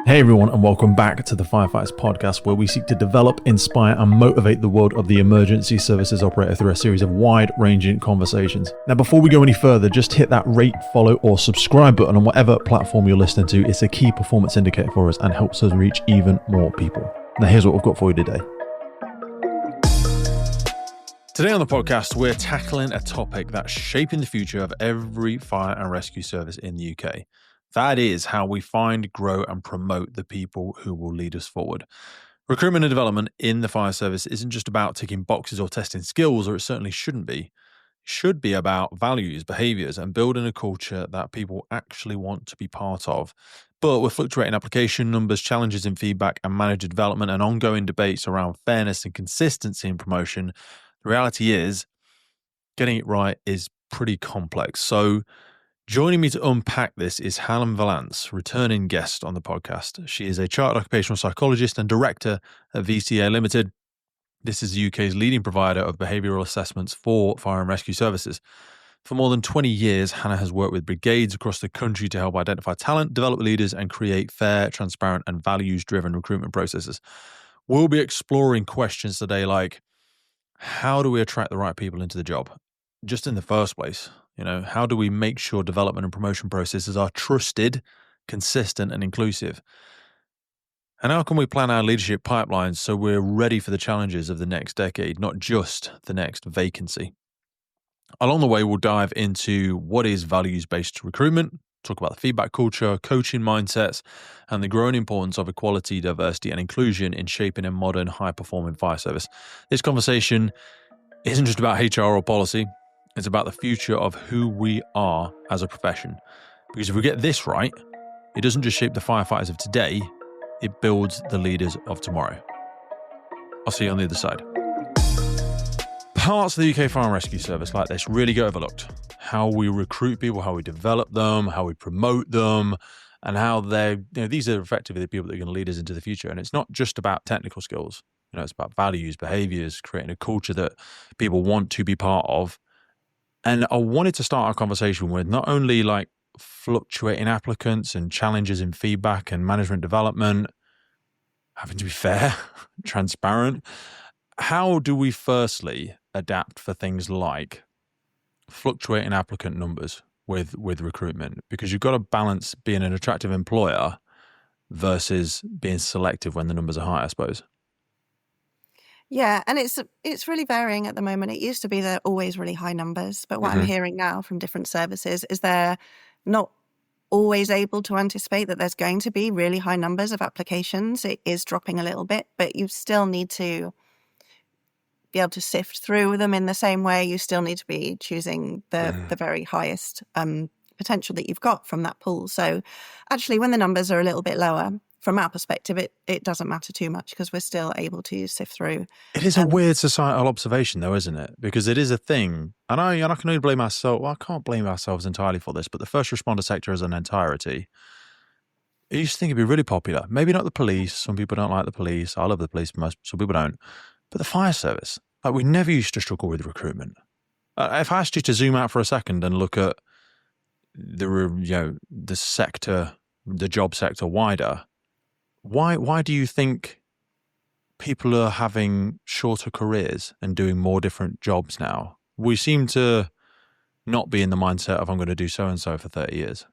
Hey everyone, and welcome back to the Firefighters Podcast, where we seek to develop, inspire, and motivate the world of the emergency services operator through a series of wide-ranging conversations. Now, before we go any further, just hit that rate, follow, or subscribe button on whatever platform you're listening to. It's a key performance indicator for us and helps us reach even more people. Now, here's what we've got for you today. Today on the podcast, we're tackling a topic that's shaping the future of every fire and rescue service in the UK. That is how we find, grow, and promote the people who will lead us forward. Recruitment and development in the fire service isn't just about ticking boxes or testing skills, or it certainly shouldn't be. It should be about values, behaviours, and building a culture that people actually want to be part of. But with fluctuating application numbers, challenges in feedback and manager development, and ongoing debates around fairness and consistency in promotion, the reality is getting it right is pretty complex. So joining me to unpack this is Vallance, returning guest on the podcast. She is a chartered occupational psychologist and director at VCA Limited. This is the UK's leading provider of behavioural assessments for fire and rescue services. For more than 20 years, Hannah has worked with brigades across the country to help identify talent, develop leaders, and create fair, transparent, and values-driven recruitment processes. We'll be exploring questions today like, how do we attract the right people into the job? Just in the first place, how do we make sure development and promotion processes are trusted, consistent, and inclusive? And how can we plan our leadership pipelines so we're ready for the challenges of the next decade, not just the next vacancy? Along the way, we'll dive into what is values-based recruitment, talk about the feedback culture, coaching mindsets, and the growing importance of equality, diversity, and inclusion in shaping a modern, high-performing fire service. This conversation isn't just about HR or policy. It's about the future of who we are as a profession. Because if we get this right, it doesn't just shape the firefighters of today, it builds the leaders of tomorrow. I'll see you on the other side. Parts of the UK Fire and Rescue Service like this really get overlooked. How we recruit people, how we develop them, how we promote them, and how these are effectively the people that are going to lead us into the future. And it's not just about technical skills. It's about values, behaviours, creating a culture that people want to be part of. And I wanted to start our conversation with not only like fluctuating applicants and challenges in feedback and management development, having to be fair, transparent. How do we firstly adapt for things like fluctuating applicant numbers with recruitment? Because you've got to balance being an attractive employer versus being selective when the numbers are high, I suppose. Yeah, and it's really varying at the moment. It used to be they're always really high numbers, but what I'm hearing now from different services is they're not always able to anticipate that there's going to be really high numbers of applications. It is dropping a little bit, but you still need to be able to sift through them in the same way. You still need to be choosing the very highest potential that you've got from that pool. So actually, when the numbers are a little bit lower, from our perspective, it doesn't matter too much because we're still able to sift through. It is a weird societal observation, though, isn't it? Because it is a thing. And I can only blame myself. Well, I can't blame ourselves entirely for this, but the first responder sector as an entirety, I used to think it'd be really popular. Maybe not the police. Some people don't like the police. I love the police. Some people don't. But the fire service, we never used to struggle with recruitment. If I asked you to zoom out for a second and look at the sector, the job sector wider, why do you think people are having shorter careers and doing more different jobs now? We seem to not be in the mindset of I'm going to do so-and-so for 30 years.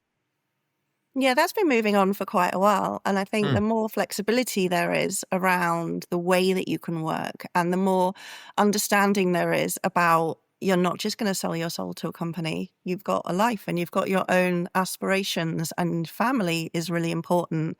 Yeah, that's been moving on for quite a while. And I think the more flexibility there is around the way that you can work and the more understanding there is about you're not just going to sell your soul to a company. You've got a life and you've got your own aspirations, and family is really important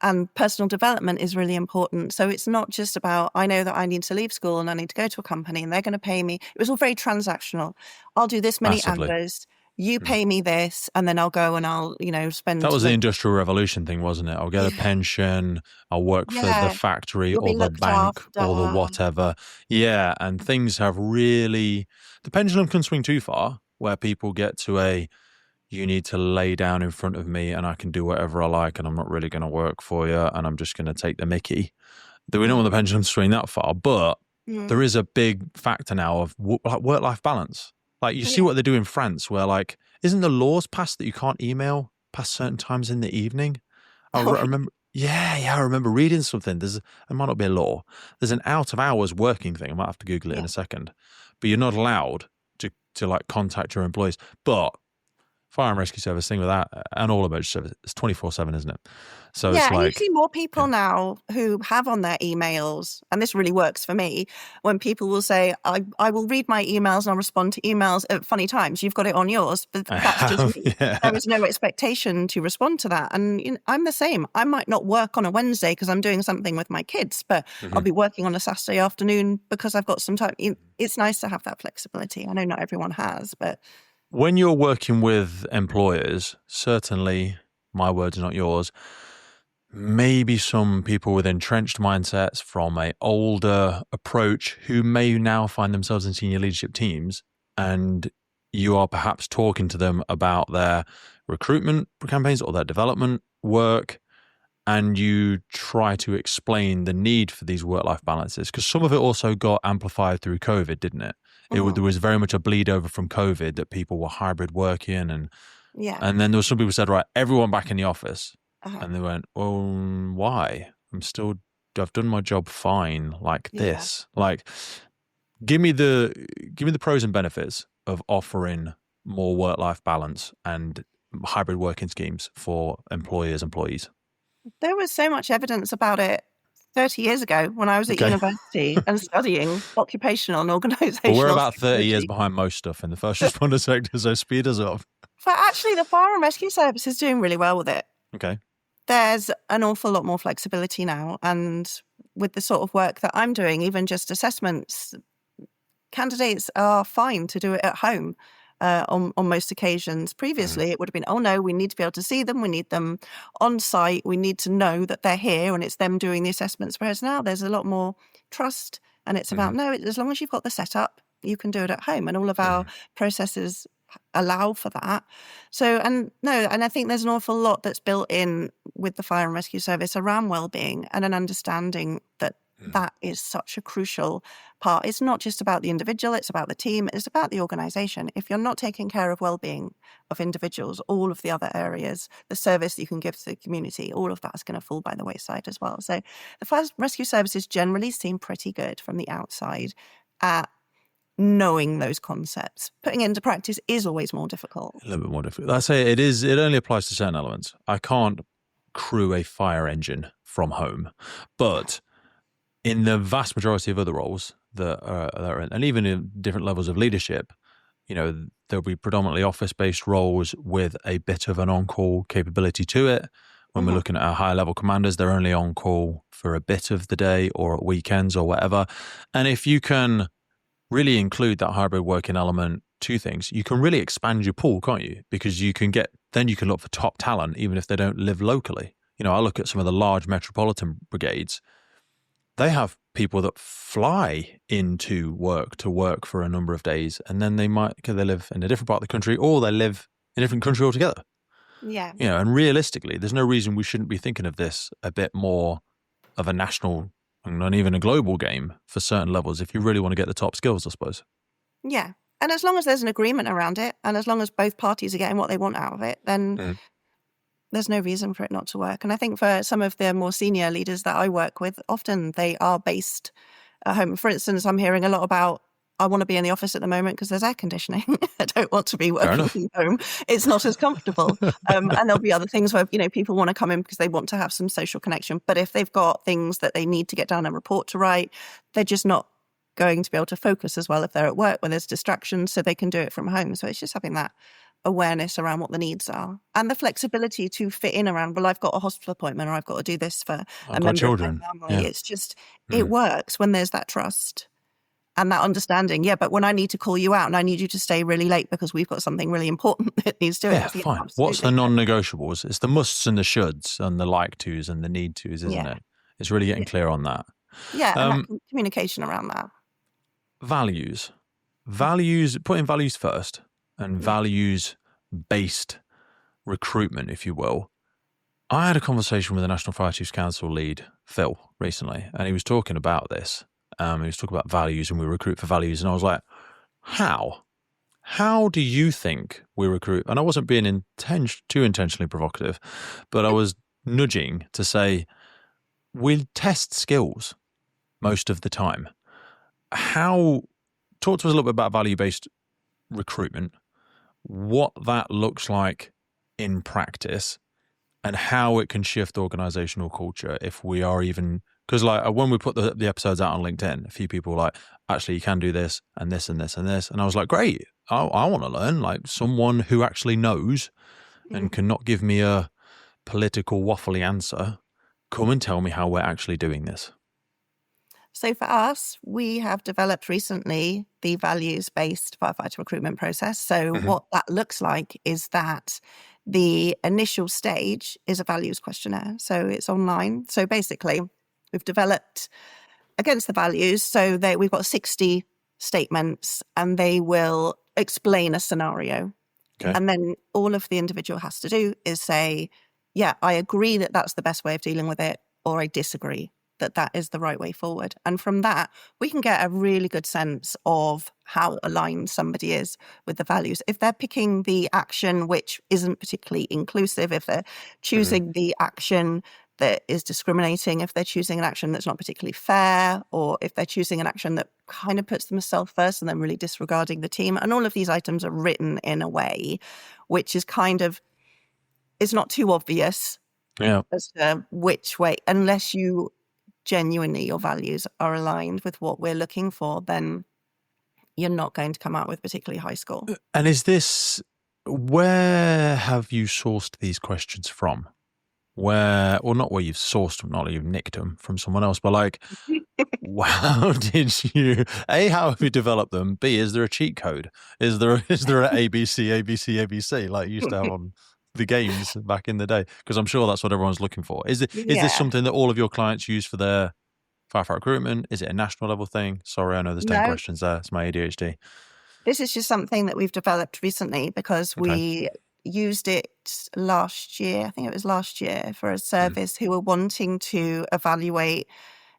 and personal development is really important. So it's not just about, I know that I need to leave school and I need to go to a company and they're going to pay me. It was all very transactional. I'll do this many hours. You pay me this, and then I'll go and I'll, spend... That was the Industrial Revolution thing, wasn't it? I'll get a pension, I'll work for the factory or the bank or the whatever. Yeah, and things have really... The pendulum can swing too far, where people get to you need to lay down in front of me and I can do whatever I like and I'm not really going to work for you and I'm just going to take the mickey. We don't want the pendulum to swing that far, but there is a big factor now of work-life balance. Like you see what they do in France where isn't the laws passed that you can't email past certain times in the evening? I remember Yeah, I remember reading something. It might not be a law. There's an out of hours working thing. I might have to Google it in Yeah. a second. But you're not allowed to like contact your employees. But fire and rescue service thing with that and all emergency service, it's 24/7, isn't it? So Yeah, it's and you like, see more people yeah. now who have on their emails, and this really works for me, when people will say, I will read my emails and I'll respond to emails at funny times. You've got it on yours, but I that's just have, me. yeah. There is no expectation to respond to that. And I'm the same. I might not work on a Wednesday because I'm doing something with my kids, but I'll be working on a Saturday afternoon because I've got some time. It's nice to have that flexibility. I know not everyone has, but When you're working with employers, certainly my words, not yours, maybe some people with entrenched mindsets from a older approach who may now find themselves in senior leadership teams, and you are perhaps talking to them about their recruitment campaigns or their development work, and you try to explain the need for these work-life balances, because some of it also got amplified through COVID, didn't it? There was very much a bleed over from COVID that people were hybrid working, and yeah. then there was some people who said, right, everyone back in the office. Uh-huh. And they went, well, why? I've done my job fine like Yeah. this. Like, give me the pros and benefits of offering more work-life balance and hybrid working schemes for employees. There was so much evidence about it 30 years ago when I was at Okay. university and studying occupational and But organizational we're about 30 years psychology. behind most stuff in the first responder sector, so speed us up. But actually, the fire and rescue service is doing really well with it. Okay. There's an awful lot more flexibility now. And with the sort of work that I'm doing, even just assessments, candidates are fine to do it at home. On most occasions. Previously, it would have been, oh no, we need to be able to see them. We need them on site. We need to know that they're here and it's them doing the assessments. Whereas now there's a lot more trust, and it's about, no, as long as you've got the setup, you can do it at home. And all of our processes allow for that. So, and I think there's an awful lot that's built in with the fire and rescue service around well-being and an understanding that that is such a crucial part. It's not just about the individual, it's about the team, it's about the organisation. If you're not taking care of well-being of individuals, all of the other areas, the service you can give to the community, all of that's going to fall by the wayside as well. So the fire rescue services generally seem pretty good from the outside at knowing those concepts. Putting it into practice is always more difficult. A little bit more difficult. I say it only applies to certain elements. I can't crew a fire engine from home, but in the vast majority of other roles that are in, and even in different levels of leadership, there'll be predominantly office-based roles with a bit of an on-call capability to it. When we're looking at our higher level commanders, they're only on call for a bit of the day or at weekends or whatever. And if you can really include that hybrid working element to things, you can really expand your pool, can't you? Because you can look for top talent, even if they don't live locally. I look at some of the large metropolitan brigades. They have people that fly into work to work for a number of days, and then they live in a different part of the country, or they live in a different country altogether. Yeah. And realistically, there's no reason we shouldn't be thinking of this a bit more of a national and even a global game for certain levels if you really want to get the top skills, I suppose. Yeah. And as long as there's an agreement around it, and as long as both parties are getting what they want out of it, then there's no reason for it not to work. And I think for some of the more senior leaders that I work with, often they are based at home. For instance, I'm hearing a lot about, I want to be in the office at the moment because there's air conditioning. I don't want to be working from home. It's not as comfortable. And there'll be other things where, people want to come in because they want to have some social connection. But if they've got things that they need to get done, a report to write, they're just not going to be able to focus as well if they're at work when there's distractions, so they can do it from home. So it's just having that awareness around what the needs are and the flexibility to fit in around, well, I've got a hospital appointment or I've got to do this for a member of my family. Yeah. It's just, it works when there's that trust and that understanding. Yeah, but when I need to call you out and I need you to stay really late because we've got something really important that needs doing. Yeah, fine. What's the non-negotiables? It's the musts and the shoulds and the like tos and the need tos, isn't it? It's really getting clear on that. Yeah, and that communication around that. Values, putting values first and values-based recruitment, if you will. I had a conversation with the National Fire Chiefs Council lead, Phil, recently, and he was talking about this. He was talking about values and we recruit for values. And I was like, how? How do you think we recruit? And I wasn't being too intentionally provocative, but I was nudging to say, we'll test skills most of the time. Talk to us a little bit about value-based recruitment, what that looks like in practice, and how it can shift organizational culture if we are even, because like when we put the episodes out on LinkedIn, a few people were like, actually you can do this and this and this and this. And I was like, great, I want to learn, like someone who actually knows and can not give me a political waffly answer. Come and tell me how we're actually doing this. So for us, we have developed recently the values-based firefighter recruitment process. So what that looks like is that the initial stage is a values questionnaire. So it's online. So basically, we've developed against the values. So we've got 60 statements and they will explain a scenario. Okay. And then all of the individual has to do is say, yeah, I agree that that's the best way of dealing with it, or I disagree that that is the right way forward. And from that, we can get a really good sense of how aligned somebody is with the values. If they're picking the action which isn't particularly inclusive, if they're choosing the action that is discriminating, if they're choosing an action that's not particularly fair, or if they're choosing an action that kind of puts themselves first and then really disregarding the team. And all of these items are written in a way which is kind of, it's not too obvious as to which way, unless you genuinely your values are aligned with what we're looking for, then you're not going to come out with particularly high score. And where have you sourced these questions from? Not where you've sourced them, not that you've nicked them from someone else, but like, how have you developed them? B, is there a cheat code? Is there an ABC, like you used to have on the games back in the day? Because I'm sure that's what everyone's looking for. Is this something that all of your clients use for their firefighter recruitment? Is it a national level thing? Sorry, I know there's 10 questions there. It's my ADHD. This is just something that we've developed recently because we used it last year. I think it was last year for a service who were wanting to evaluate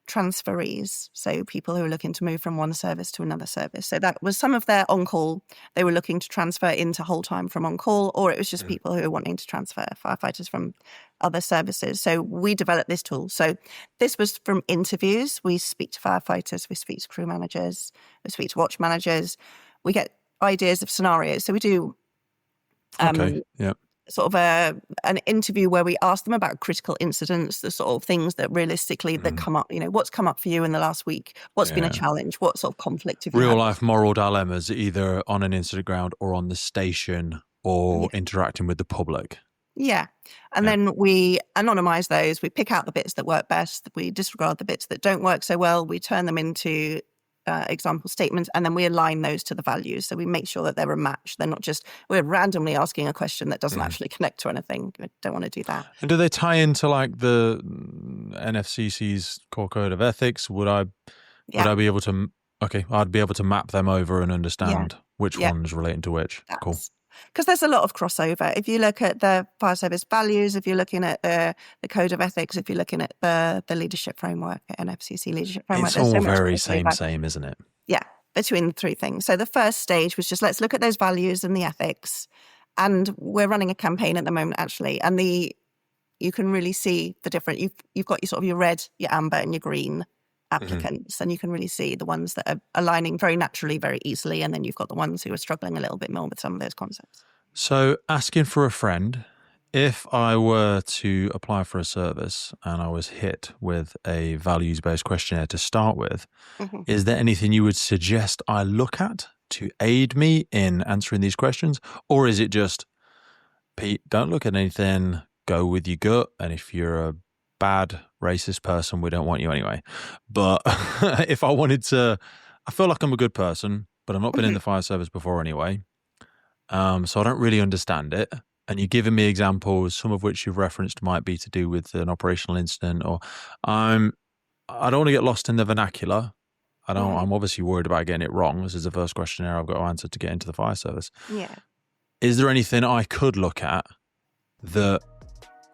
transferees, so people who are looking to move from one service to another service. So that was some of their on-call. They were looking to transfer into whole-time from on-call, or it was just people who were wanting to transfer firefighters from other services. So we developed this tool. So this was from interviews. We speak to firefighters, we speak to crew managers, we speak to watch managers. We get ideas of scenarios. So we do sort of an interview where we ask them about critical incidents, the sort of things that realistically that come up, what's come up for you in the last week, what's been a challenge, what sort of conflict have you had? Real life moral dilemmas, either on an incident ground or on the station or interacting with the public. Yeah. And then we anonymize those. We pick out the bits that work best. We disregard the bits that don't work so well. We turn them into example statements, and then we align those to the values. So we make sure that they're a match. They're not just, we're randomly asking a question that doesn't actually connect to anything. We don't want to do that. And do they tie into like the NFCC's core code of ethics? Would I be able to, I'd be able to map them over and understand which one's relating to which. Cool. Because there's a lot of crossover. If you look at the fire service values, if you're looking at the code of ethics, if you're looking at the leadership framework, NFCC leadership framework, it's all very same, isn't it? Yeah, between the three things. So the first stage was just, let's look at those values and the ethics. And we're running a campaign at the moment, actually. And you can really see the different, you've got your red, your amber and your green applicants, and you can really see the ones that are aligning very naturally, very easily, and then you've got the ones who are struggling a little bit more with some of those concepts. So asking for a friend, if I were to apply for a service and I was hit with a values-based questionnaire to start with, is there anything you would suggest I look at to aid me in answering these questions? Or is it just, Pete, don't look at anything, go with your gut, and if you're a bad racist person, we don't want you anyway. But if I wanted to, I feel like I'm a good person, but I've not been in the fire service before anyway. So I don't really understand it. And you're giving me examples, some of which you've referenced might be to do with an operational incident, or I don't want to get lost in the vernacular. I'm obviously worried about getting it wrong. This is the first questionnaire I've got to answer to get into the fire service. Yeah. Is there anything I could look at that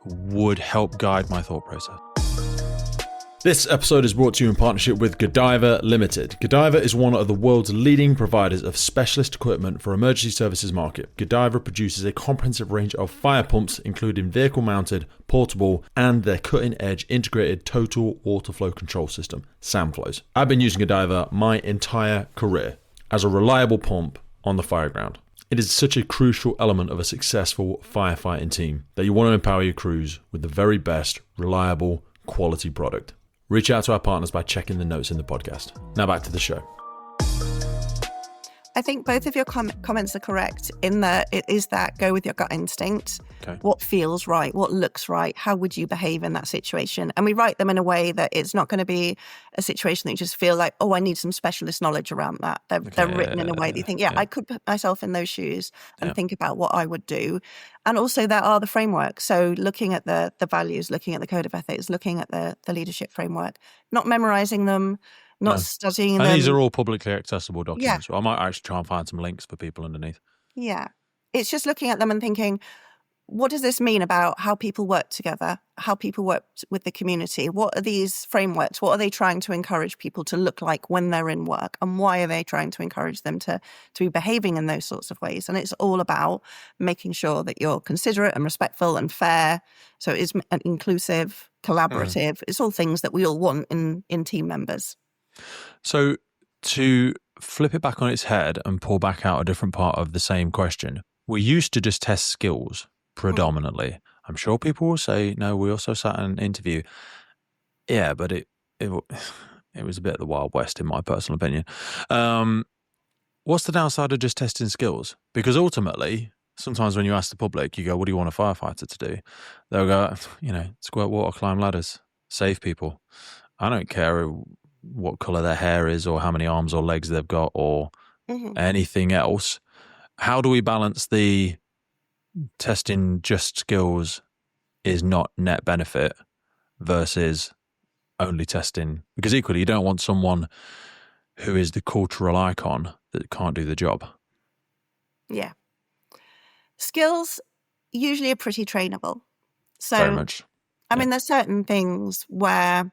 would help guide my thought process? This episode is brought to you in partnership with Godiva Limited. Godiva is one of the world's leading providers of specialist equipment for emergency services market. Godiva produces a comprehensive range of fire pumps, including vehicle-mounted, portable, and their cutting-edge integrated total water flow control system, SAMFlows. I've been using Godiva my entire career as a reliable pump on the fireground. It is such a crucial element of a successful firefighting team that you want to empower your crews with the very best, reliable, quality product. Reach out to our partners by checking the notes in the podcast. Now back to the show. I think both of your comments are correct in that it is that go with your gut instinct. Okay. What feels right? What looks right? How would you behave in that situation? And we write them in a way that it's not going to be a situation that you just feel like, oh, I need some specialist knowledge around that. They're written in a way that you think, I could put myself in those shoes and think about what I would do. And also there are the frameworks. So looking at the values, looking at the code of ethics, looking at the leadership framework, not memorizing them, not studying them. And these are all publicly accessible documents. I might actually try and find some links for people underneath. Yeah. It's just looking at them and thinking, what does this mean about how people work together, how people work with the community? What are these frameworks? What are they trying to encourage people to look like when they're in work? And why are they trying to encourage them to be behaving in those sorts of ways? And it's all about making sure that you're considerate and respectful and fair. So it's inclusive, collaborative. It's all things that we all want in team members. So to flip it back on its head and pull back out a different part of the same question, we used to just test skills predominantly. I'm sure people will say, no, we also sat in an interview. Yeah, but it was a bit of the Wild West in my personal opinion. What's the downside of just testing skills? Because ultimately, sometimes when you ask the public, you go, what do you want a firefighter to do? They'll go, squirt water, climb ladders, save people. I don't care what colour their hair is or how many arms or legs they've got or anything else. How do we balance the testing just skills is not net benefit versus only testing? Because equally, you don't want someone who is the cultural icon that can't do the job. Yeah. Skills usually are pretty trainable. So, very much. I mean, there's certain things where,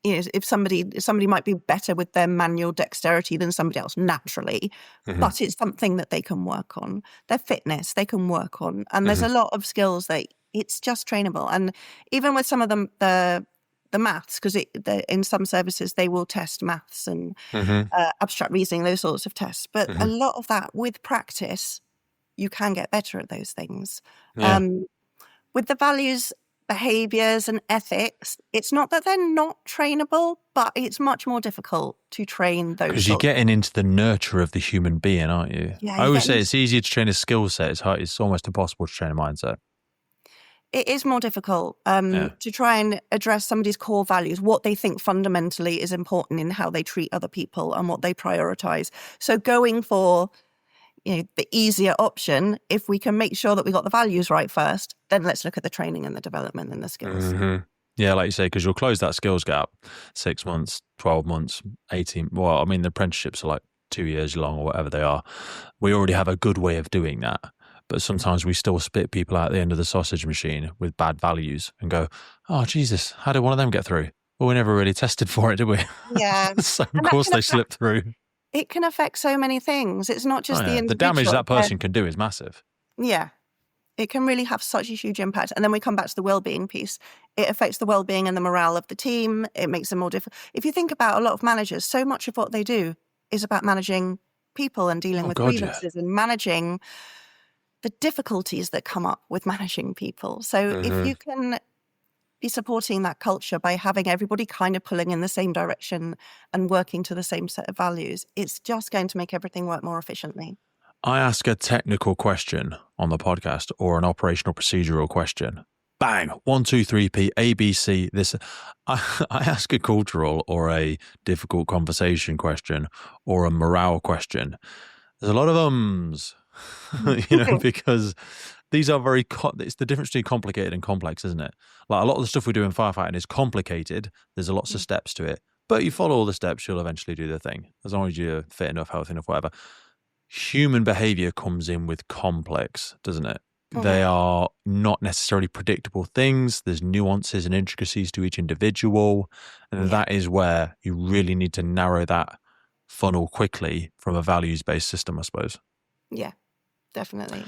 if somebody might be better with their manual dexterity than somebody else naturally, but it's something that they can work on. Their fitness, they can work on. And there's a lot of skills that it's just trainable. And even with some of them, the maths, because in some services, they will test maths and abstract reasoning, those sorts of tests. But a lot of that, with practice, you can get better at those things. Yeah. With the values, behaviors and ethics, it's not that they're not trainable, but it's much more difficult to train those. Because you're getting into the nurture of the human being, aren't you? Yeah, I always say it's easier to train a skill set. It's almost impossible to train a mindset. It is more difficult to try and address somebody's core values, what they think fundamentally is important in how they treat other people and what they prioritize. So going for the easier option, if we can make sure that we got the values right first, then let's look at the training and the development and the skills. Yeah, like you say, because you'll close that skills gap 6 months, 12 months, 18. Well, I mean, the apprenticeships are like 2 years long or whatever they are. We already have a good way of doing that. But sometimes we still spit people out the end of the sausage machine with bad values and go, oh, Jesus, how did one of them get through? Well, we never really tested for it, did we? Yeah. So, of course, they slipped through. It can affect so many things. It's not just the individual. The damage that person can do is massive. Yeah. It can really have such a huge impact. And then we come back to the well-being piece. It affects the well-being and the morale of the team. It makes them more difficult. If you think about a lot of managers, so much of what they do is about managing people and dealing with grievances and managing the difficulties that come up with managing people. So if you can be supporting that culture by having everybody kind of pulling in the same direction and working to the same set of values, it's just going to make everything work more efficiently. I ask a technical question on the podcast or an operational procedural question. Bang, 1, 2, 3, P, A, B, C, this. I ask a cultural or a difficult conversation question or a morale question. There's a lot of ums, because these are very, it's the difference between complicated and complex, isn't it? Like a lot of the stuff we do in firefighting is complicated. There's lots of steps to it, but you follow all the steps, you'll eventually do the thing. As long as you're fit enough, healthy enough, whatever. Human behavior comes in with complex, doesn't it? They are not necessarily predictable things. There's nuances and intricacies to each individual. And that is where you really need to narrow that funnel quickly from a values-based system, I suppose. Yeah, definitely.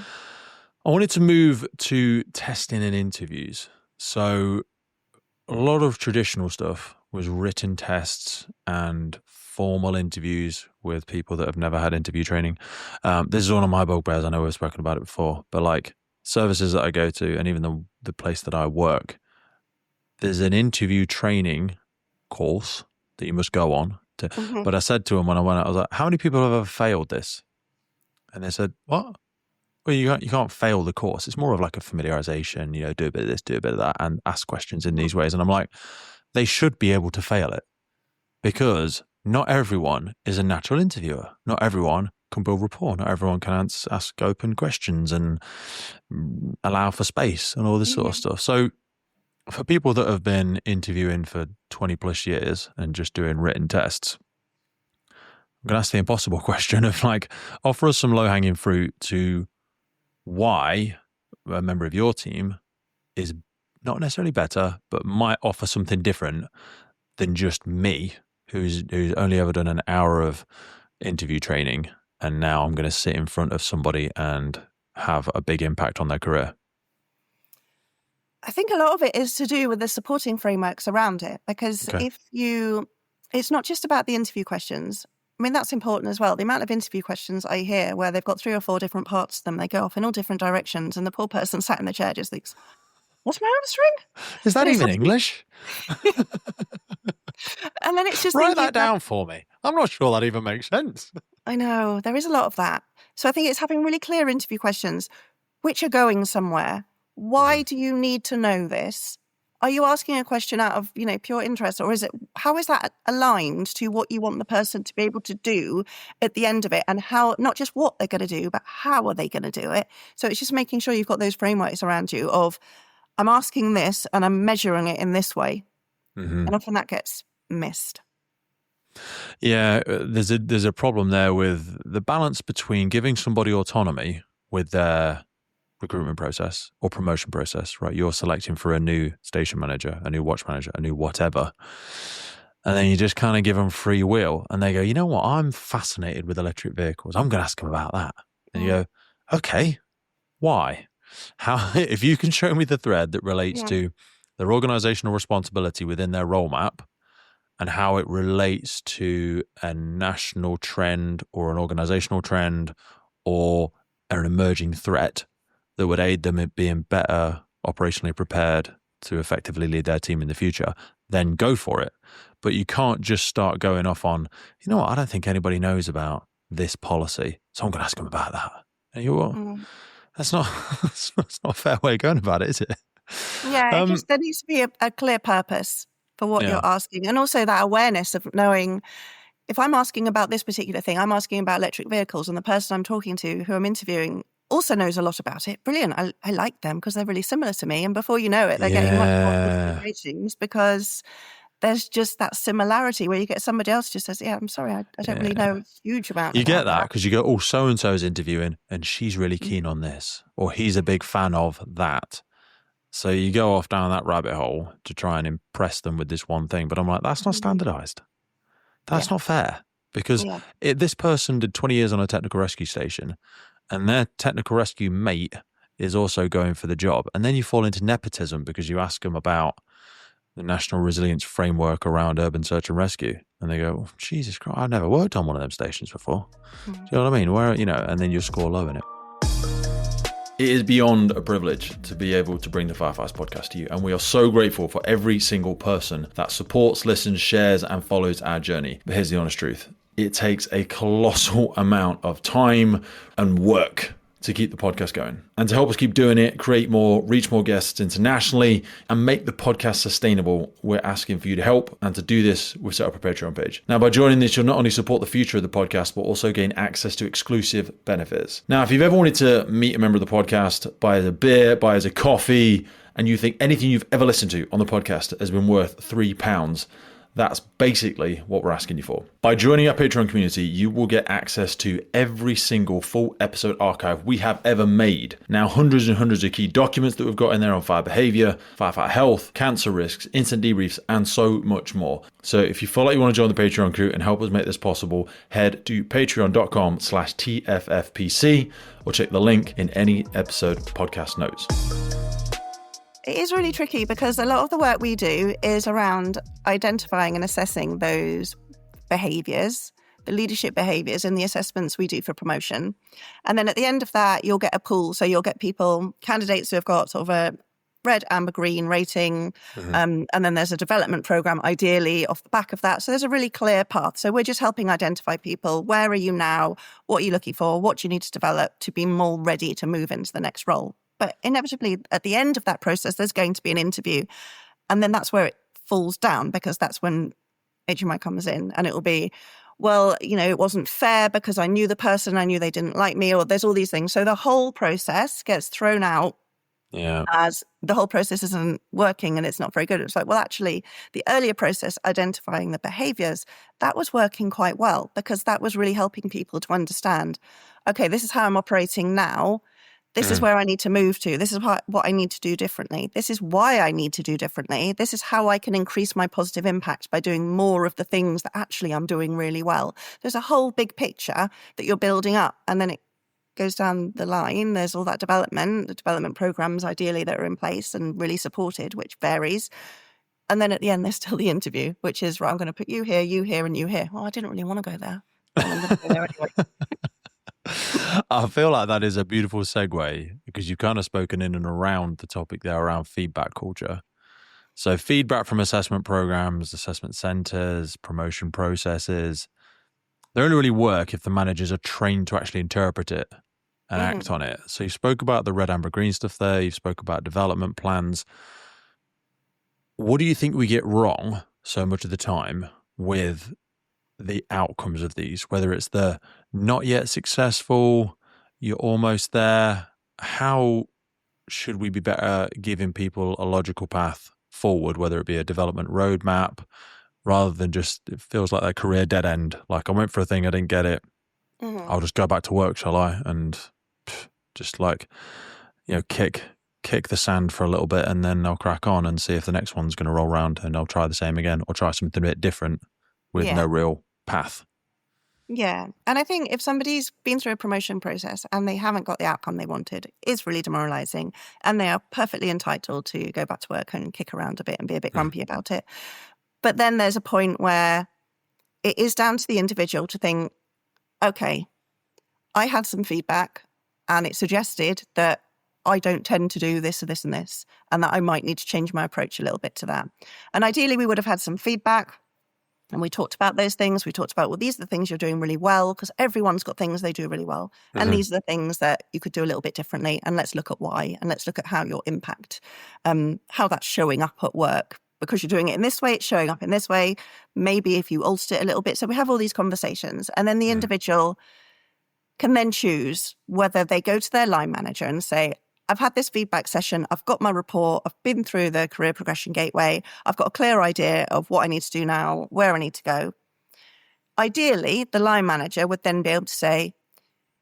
I wanted to move to testing and interviews. So a lot of traditional stuff was written tests and formal interviews with people that have never had interview training. This is one of my bugbears. I know we've spoken about it before, but like services that I go to and even the place that I work, there's an interview training course that you must go on. But I said to them when I went out, I was like, how many people have ever failed this? And they said, what? Well, you can't fail the course. It's more of like a familiarization, do a bit of this, do a bit of that, and ask questions in these ways. And I'm like, they should be able to fail it because not everyone is a natural interviewer. Not everyone can build rapport. Not everyone can ask open questions and allow for space and all this sort of stuff. So for people that have been interviewing for 20 plus years and just doing written tests, I'm going to ask the impossible question of like, offer us some low hanging fruit to why a member of your team is not necessarily better, but might offer something different than just me, who's only ever done an hour of interview training. And now I'm going to sit in front of somebody and have a big impact on their career. I think a lot of it is to do with the supporting frameworks around it, because it's not just about the interview questions. I mean, that's important as well. The amount of interview questions I hear where they've got 3 or 4 different parts to them, they go off in all different directions, and the poor person sat in the chair just thinks, what's my answering? Is that even English? And then it's just write that down for me. I'm not sure that even makes sense. I know, there is a lot of that. So I think it's having really clear interview questions, which are going somewhere. Why do you need to know this? Are you asking a question out of, pure interest, or how is that aligned to what you want the person to be able to do at the end of it, and how, not just what they're going to do, but how are they going to do it? So it's just making sure you've got those frameworks around you of, I'm asking this and I'm measuring it in this way. And often that gets missed. Yeah, there's a problem there with the balance between giving somebody autonomy with their recruitment process or promotion process, right? You're selecting for a new station manager, a new watch manager, a new whatever. And then you just kind of give them free will and they go, you know what? I'm fascinated with electric vehicles. I'm going to ask them about that. And you go, okay, why? How, if you can show me the thread that relates to their organizational responsibility within their role map and how it relates to a national trend or an organizational trend or an emerging threat that would aid them in being better operationally prepared to effectively lead their team in the future, then go for it. But you can't just start going off on, you know what, I don't think anybody knows about this policy, so I'm going to ask them about that. And you go, that's not a fair way of going about it, is it? Yeah, there needs to be a clear purpose for what you're asking. And also that awareness of knowing, if I'm asking about this particular thing, I'm asking about electric vehicles, and the person I'm talking to, who I'm interviewing, also knows a lot about it. Brilliant. I like them because they're really similar to me. And before you know it, they're getting much more ratings because there's just that similarity where you get somebody else just says, yeah, I'm sorry, I don't really know a huge amount. You get that because you go, oh, so-and-so's interviewing and she's really keen on this, or he's a big fan of that. So you go off down that rabbit hole to try and impress them with this one thing. But I'm like, that's not standardized. That's not fair because this person did 20 years on a technical rescue station and their technical rescue mate is also going for the job. And then you fall into nepotism because you ask them about the National Resilience Framework around urban search and rescue. And they go, oh, Jesus Christ, I've never worked on one of them stations before. Do you know what I mean? Where, and then you score low in it. It is beyond a privilege to be able to bring the Firefights podcast to you. And we are so grateful for every single person that supports, listens, shares, and follows our journey. But here's the honest truth. It takes a colossal amount of time and work to keep the podcast going. And to help us keep doing it, create more, reach more guests internationally, and make the podcast sustainable, we're asking for you to help. And to do this, we've set up a Patreon page. Now, by joining this, you'll not only support the future of the podcast, but also gain access to exclusive benefits. Now, if you've ever wanted to meet a member of the podcast, buy us a beer, buy us a coffee, and you think anything you've ever listened to on the podcast has been worth £3, That's basically what we're asking you for. By joining our Patreon community, you will get access to every single full episode archive we have ever made. Now, hundreds and hundreds of key documents that we've got in there on fire behavior, firefighter health, cancer risks, instant debriefs, and so much more. So if you feel like you want to join the Patreon crew and help us make this possible, head to patreon.com/TFFPC or check the link in any episode podcast notes. It is really tricky because a lot of the work we do is around identifying and assessing those behaviours, the leadership behaviours in the assessments we do for promotion. And then at the end of that, you'll get a pool. So you'll get candidates who have got sort of a red, amber, green rating. And then there's a development programme, ideally, off the back of that. So there's a really clear path. So we're just helping identify people. Where are you now? What are you looking for? What do you need to develop to be more ready to move into the next role? But inevitably, at the end of that process, there's going to be an interview. And then that's where it falls down, because that's when HMI comes in and it will be, well, it wasn't fair because I knew the person, I knew they didn't like me, or there's all these things. So the whole process gets thrown out as the whole process isn't working and it's not very good. It's like, well, actually, the earlier process, identifying the behaviours, that was working quite well because that was really helping people to understand, okay, this is how I'm operating now. This is where I need to move to. This is what I need to do differently. This is why I need to do differently. This is how I can increase my positive impact by doing more of the things that actually I'm doing really well. There's a whole big picture that you're building up, and then it goes down the line. There's all that development, the development programs ideally that are in place and really supported, which varies. And then at the end, there's still the interview, which is, right, I'm going to put you here, and you here. Well, I didn't really want to go there. Well, I'm going to go there anyway. I feel like that is a beautiful segue because you've kind of spoken in and around the topic there around feedback culture. So feedback from assessment programs, assessment centers, promotion processes, they only really work if the managers are trained to actually interpret it and act on it. So you spoke about the red, amber, green stuff there. You spoke about development plans. What do you think we get wrong so much of the time with the outcomes of these, whether it's the not yet successful, you're almost there? How should we be better giving people a logical path forward, whether it be a development roadmap, rather than just, it feels like a career dead end. Like I went for a thing, I didn't get it. I'll just go back to work, shall I? And just kick the sand for a little bit and then I'll crack on and see if the next one's going to roll around and I'll try the same again or try something a bit different with no real path. Yeah. And I think if somebody's been through a promotion process and they haven't got the outcome they wanted, it's really demoralizing. And they are perfectly entitled to go back to work and kick around a bit and be a bit grumpy about it. But then there's a point where it is down to the individual to think, okay, I had some feedback and it suggested that I don't tend to do this or this and this, and that I might need to change my approach a little bit to that. And ideally, we would have had some feedback. And we talked about those things. We talked about, well, these are the things you're doing really well, because everyone's got things they do really well. And these are the things that you could do a little bit differently. And let's look at why. And let's look at how your impact, how that's showing up at work. Because you're doing it in this way, it's showing up in this way. Maybe if you altered it a little bit. So we have all these conversations. And then the individual can then choose whether they go to their line manager and say, I've had this feedback session, I've got my report, I've been through the career progression gateway, I've got a clear idea of what I need to do now, where I need to go. Ideally, the line manager would then be able to say,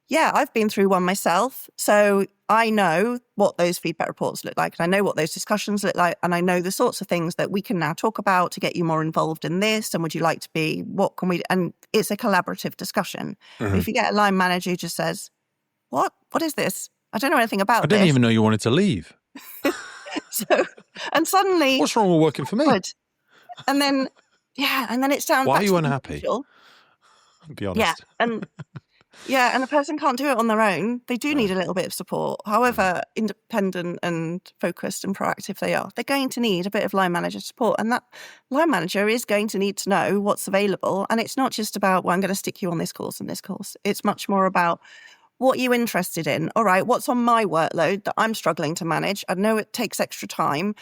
yeah, I've been through one myself, so I know what those feedback reports look like, and I know what those discussions look like, and I know the sorts of things that we can now talk about to get you more involved in this, and would you like to be, what can we do? And it's a collaborative discussion. But if you get a line manager who just says, what is this? I don't know anything about this. I didn't even know you wanted to leave. And suddenly, what's wrong with working for me? And then, and then it's down. Why are you unhappy? Be honest. And the person can't do it on their own. They do need a little bit of support. However independent and focused and proactive they are, they're going to need a bit of line manager support. And that line manager is going to need to know what's available. And it's not just about, well, I'm going to stick you on this course and this course. It's much more about, what are you interested in? All right, what's on my workload that I'm struggling to manage? I know it takes extra time,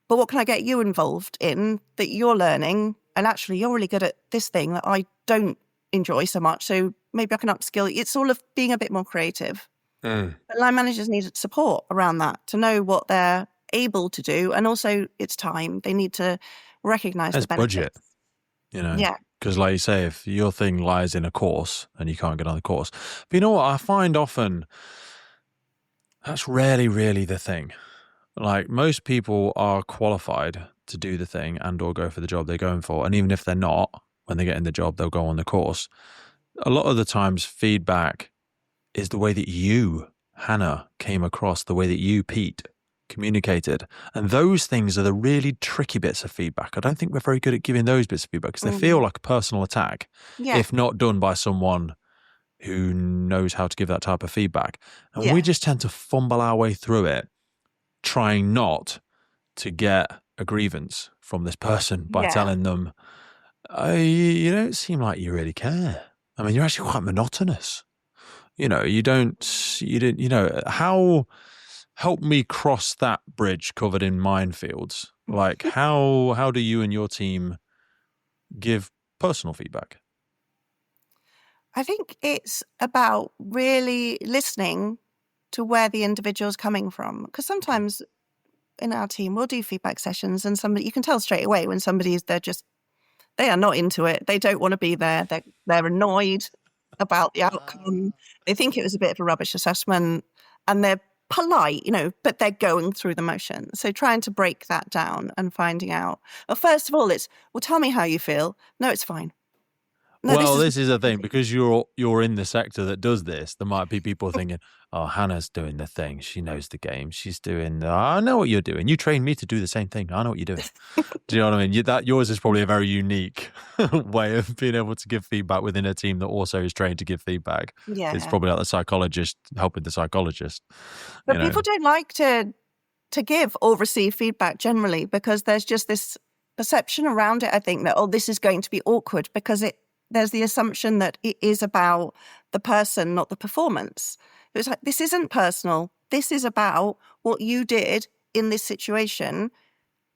but what can I get you involved in that you're learning? And actually, you're really good at this thing that I don't enjoy so much. So maybe I can upskill. It's all of being a bit more creative. But line managers need support around that to know what they're able to do. And also it's time. They need to recognise the benefits. Budget. Yeah. Because like you say, if your thing lies in a course and you can't get on the course. But you know what? I find often that's rarely really the thing. Like most people are qualified to do the thing and or go for the job they're going for. And even if they're not, when they get in the job, they'll go on the course. A lot of the times feedback is the way that you, Hannah, came across, the way that you, Pete, communicated. And those things are the really tricky bits of feedback. I don't think we're very good at giving those bits of feedback because they feel like a personal attack Yeah. if not done by someone who knows how to give that type of feedback. And we Yeah. just tend to fumble our way through it, trying not to get a grievance from this person by Yeah. telling them, you don't seem like you really care. I mean, you're actually quite monotonous. How help me cross that bridge covered in minefields? Like how do you and your team give personal feedback? I think it's about really listening to where the individual's coming from. Because sometimes in our team, we'll do feedback sessions and you can tell straight away when they are not into it. They don't want to be there. They're annoyed about the outcome. They think it was a bit of a rubbish assessment and they're polite, but they're going through the motion. So trying to break that down and finding out, well, first of all, tell me how you feel. No, it's fine. No, Well, this is the thing, because you're in the sector that does this. There might be people thinking, "Oh, Hannah's doing the thing. She knows the game. She's doing. I know what you're doing. You trained me to do the same thing. I know what you're doing." Do you know what I mean? Yours is probably a very unique way of being able to give feedback within a team that also is trained to give feedback. Yeah. It's probably like the psychologist helping the psychologist. But people don't like to give or receive feedback generally because there's just this perception around it, I think, that, this is going to be awkward because there's the assumption that it is about the person, not the performance. It's like, this isn't personal. This is about what you did in this situation,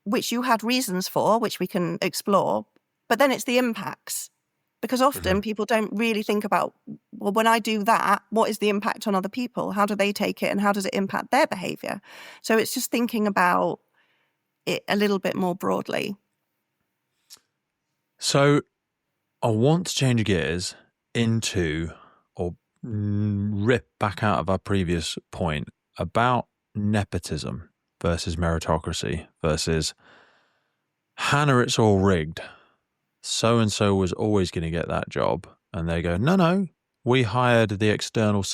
which you had reasons for, which we can explore. But then it's the impacts. Because often people don't really think about, well, when I do that, what is the impact on other people? How do they take it? And how does it impact their behavior? So it's just thinking about it a little bit more broadly. So I want to change gears into, or rip back out of our previous point about nepotism versus meritocracy versus Hannah, it's all rigged. So-and-so was always going to get that job. And they go, no, we hired the external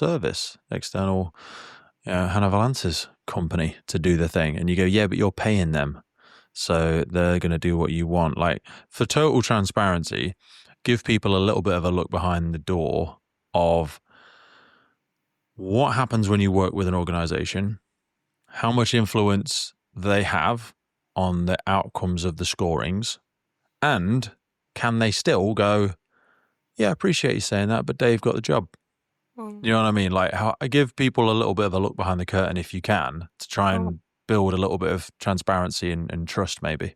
Hannah Vallance's company to do the thing. And you go, yeah, but you're paying them. So they're going to do what you want. Like, for total transparency, give people a little bit of a look behind the door of what happens when you work with an organization, how much influence they have on the outcomes of the scorings, and can they still go, yeah, I appreciate you saying that, but Dave got the job. You know what I mean? Like, I give people a little bit of a look behind the curtain if you can, to try and build a little bit of transparency and trust, maybe.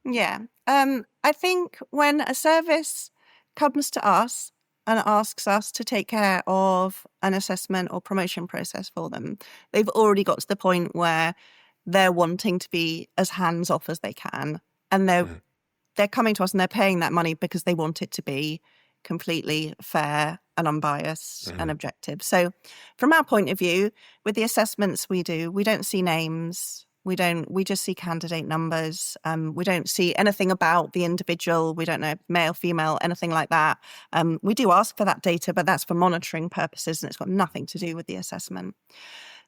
Yeah. I think when a service comes to us and asks us to take care of an assessment or promotion process for them, they've already got to the point where they're wanting to be as hands-off as they can. And they're coming to us and they're paying that money because they want it to be completely fair and unbiased and objective. So from our point of view, with the assessments we do, we don't see names. We just see candidate numbers. We don't see anything about the individual. We don't know male, female, anything like that. We do ask for that data, but that's for monitoring purposes and it's got nothing to do with the assessment.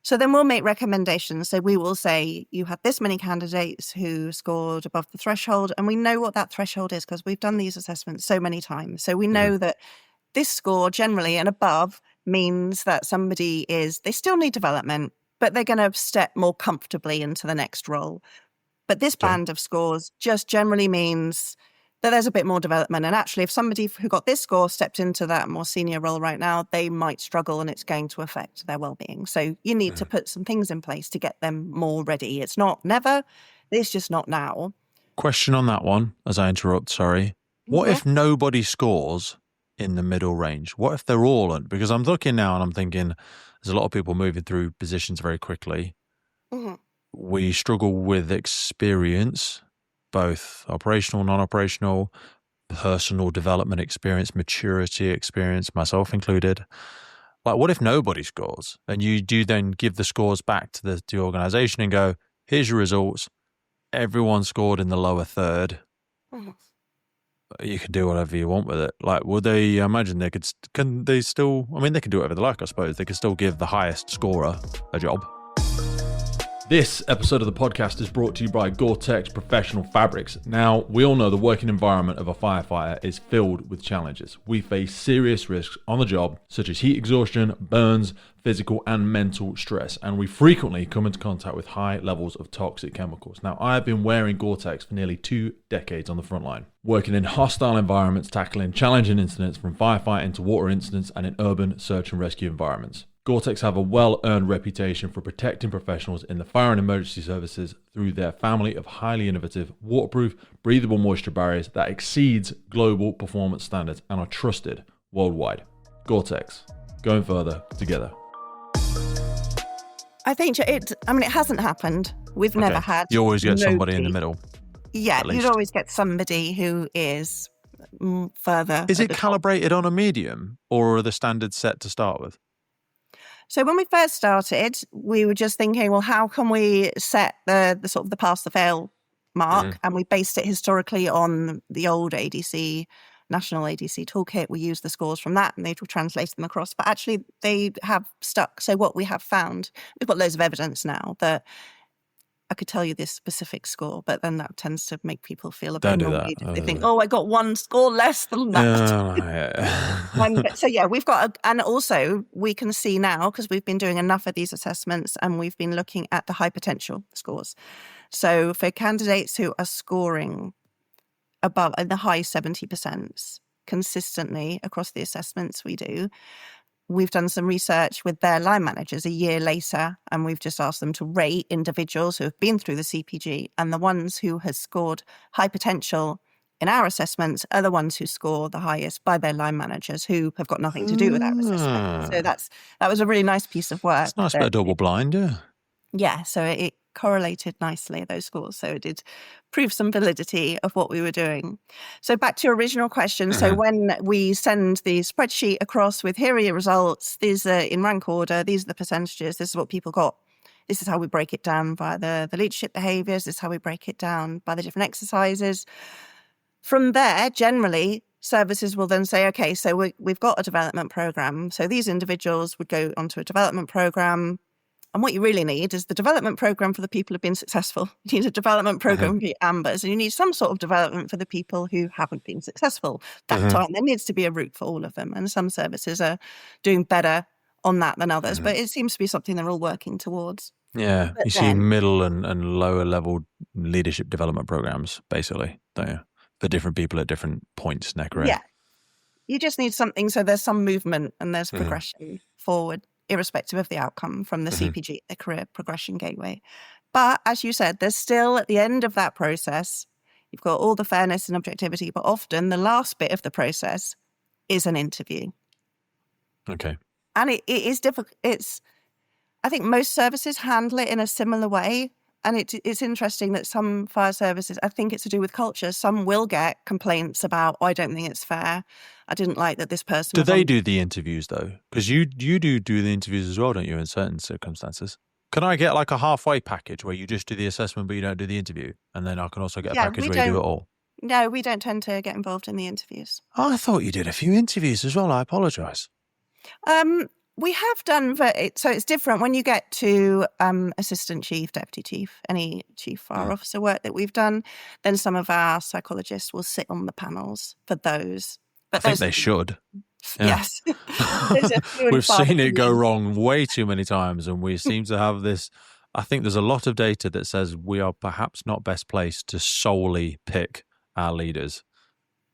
So then we'll make recommendations. So we will say, you had this many candidates who scored above the threshold, and we know what that threshold is because we've done these assessments so many times. So we know that this score generally and above means that they still need development, but they're going to step more comfortably into the next role. But this band of scores just generally means that there's a bit more development. And actually, if somebody who got this score stepped into that more senior role right now, they might struggle and it's going to affect their well-being. So you need to put some things in place to get them more ready. It's not never, it's just not now. Question on that one, as I interrupt, sorry. What if nobody scores in the middle range? What if they're all on? Because I'm looking now and I'm thinking there's a lot of people moving through positions very quickly. We struggle with experience, both operational, non-operational. personal development experience, maturity experience, myself included. Like, what if nobody scores? And you do then give the scores back to the organization and go, here's your results. Everyone scored in the lower third. Mm-hmm. You can do whatever you want with it. Like, would they imagine they could, can they still, I mean, they can do whatever they like, I suppose. They could still give the highest scorer a job. This episode of the podcast is brought to you by Gore-Tex Professional Fabrics. Now, we all know the working environment of a firefighter is filled with challenges. We face serious risks on the job, such as heat exhaustion, burns, physical and mental stress, and we frequently come into contact with high levels of toxic chemicals. Now, I have been wearing Gore-Tex for nearly 2 decades on the front line, working in hostile environments, tackling challenging incidents from firefighting to water incidents and in urban search and rescue environments. Gore-Tex have a well-earned reputation for protecting professionals in the fire and emergency services through their family of highly innovative, waterproof, breathable moisture barriers that exceeds global performance standards and are trusted worldwide. Gore-Tex, going further together. I think it hasn't happened. We've never had. You always get somebody in the middle. Yeah, you'd always get somebody who is further. Is it calibrated on a medium, or are the standards set to start with? So when we first started, we were just thinking, well, how can we set the sort of the pass the fail mark? Mm-hmm. And we based it historically on the old ADC, National ADC toolkit. We used the scores from that and they translated them across. But actually, they have stuck. So what we have found, we've got loads of evidence now that I could tell you this specific score, but then that tends to make people feel a bit annoyed. They think, oh, I got one score less than that. So yeah, we've got, and also we can see now, because we've been doing enough of these assessments and we've been looking at the high potential scores. So for candidates who are scoring above in the high 70% consistently across the assessments we do, we've done some research with their line managers a year later, and we've just asked them to rate individuals who have been through the CPG, and the ones who have scored high potential in our assessments are the ones who score the highest by their line managers who have got nothing to do with our assessment. So that was a really nice piece of work. It's nice bit of double blind, yeah. Yeah, so it correlated nicely, those scores. So it did prove some validity of what we were doing. So back to your original question. Mm-hmm. So when we send the spreadsheet across with here are your results, these are in rank order, these are the percentages, this is what people got. This is how we break it down by the leadership behaviours, this is how we break it down by the different exercises. From there, generally, services will then say, okay, so we've got a development programme. So these individuals would go onto a development programme. And what you really need is the development program for the people who've been successful. You need a development program for your ambers, and you need some sort of development for the people who haven't been successful. That time, there needs to be a route for all of them. And some services are doing better on that than others, but it seems to be something they're all working towards. Yeah, but you see middle and lower level leadership development programs, basically, don't you? For different people at different points in their career. Yeah. You just need something so there's some movement and there's progression forward, irrespective of the outcome from the CPG, the Career Progression Gateway. But as you said, there's still at the end of that process, you've got all the fairness and objectivity, but often the last bit of the process is an interview. Okay. And it is difficult. I think most services handle it in a similar way. And it's interesting that some fire services, I think it's to do with culture, some will get complaints about, oh, I don't think it's fair. I didn't like that this person Do they do the interviews, though? Because you do the interviews as well, don't you, in certain circumstances? Can I get like a halfway package where you just do the assessment but you don't do the interview? And then I can also get a package where you do it all? No, we don't tend to get involved in the interviews. Oh, I thought you did a few interviews as well. I apologise. We have done, so it's different when you get to assistant chief, deputy chief, any chief fire officer work that we've done, then some of our psychologists will sit on the panels for those. But I think they should. Yeah. Yes. We've seen it go wrong way too many times, and we seem to have this. I think there's a lot of data that says we are perhaps not best placed to solely pick our leaders.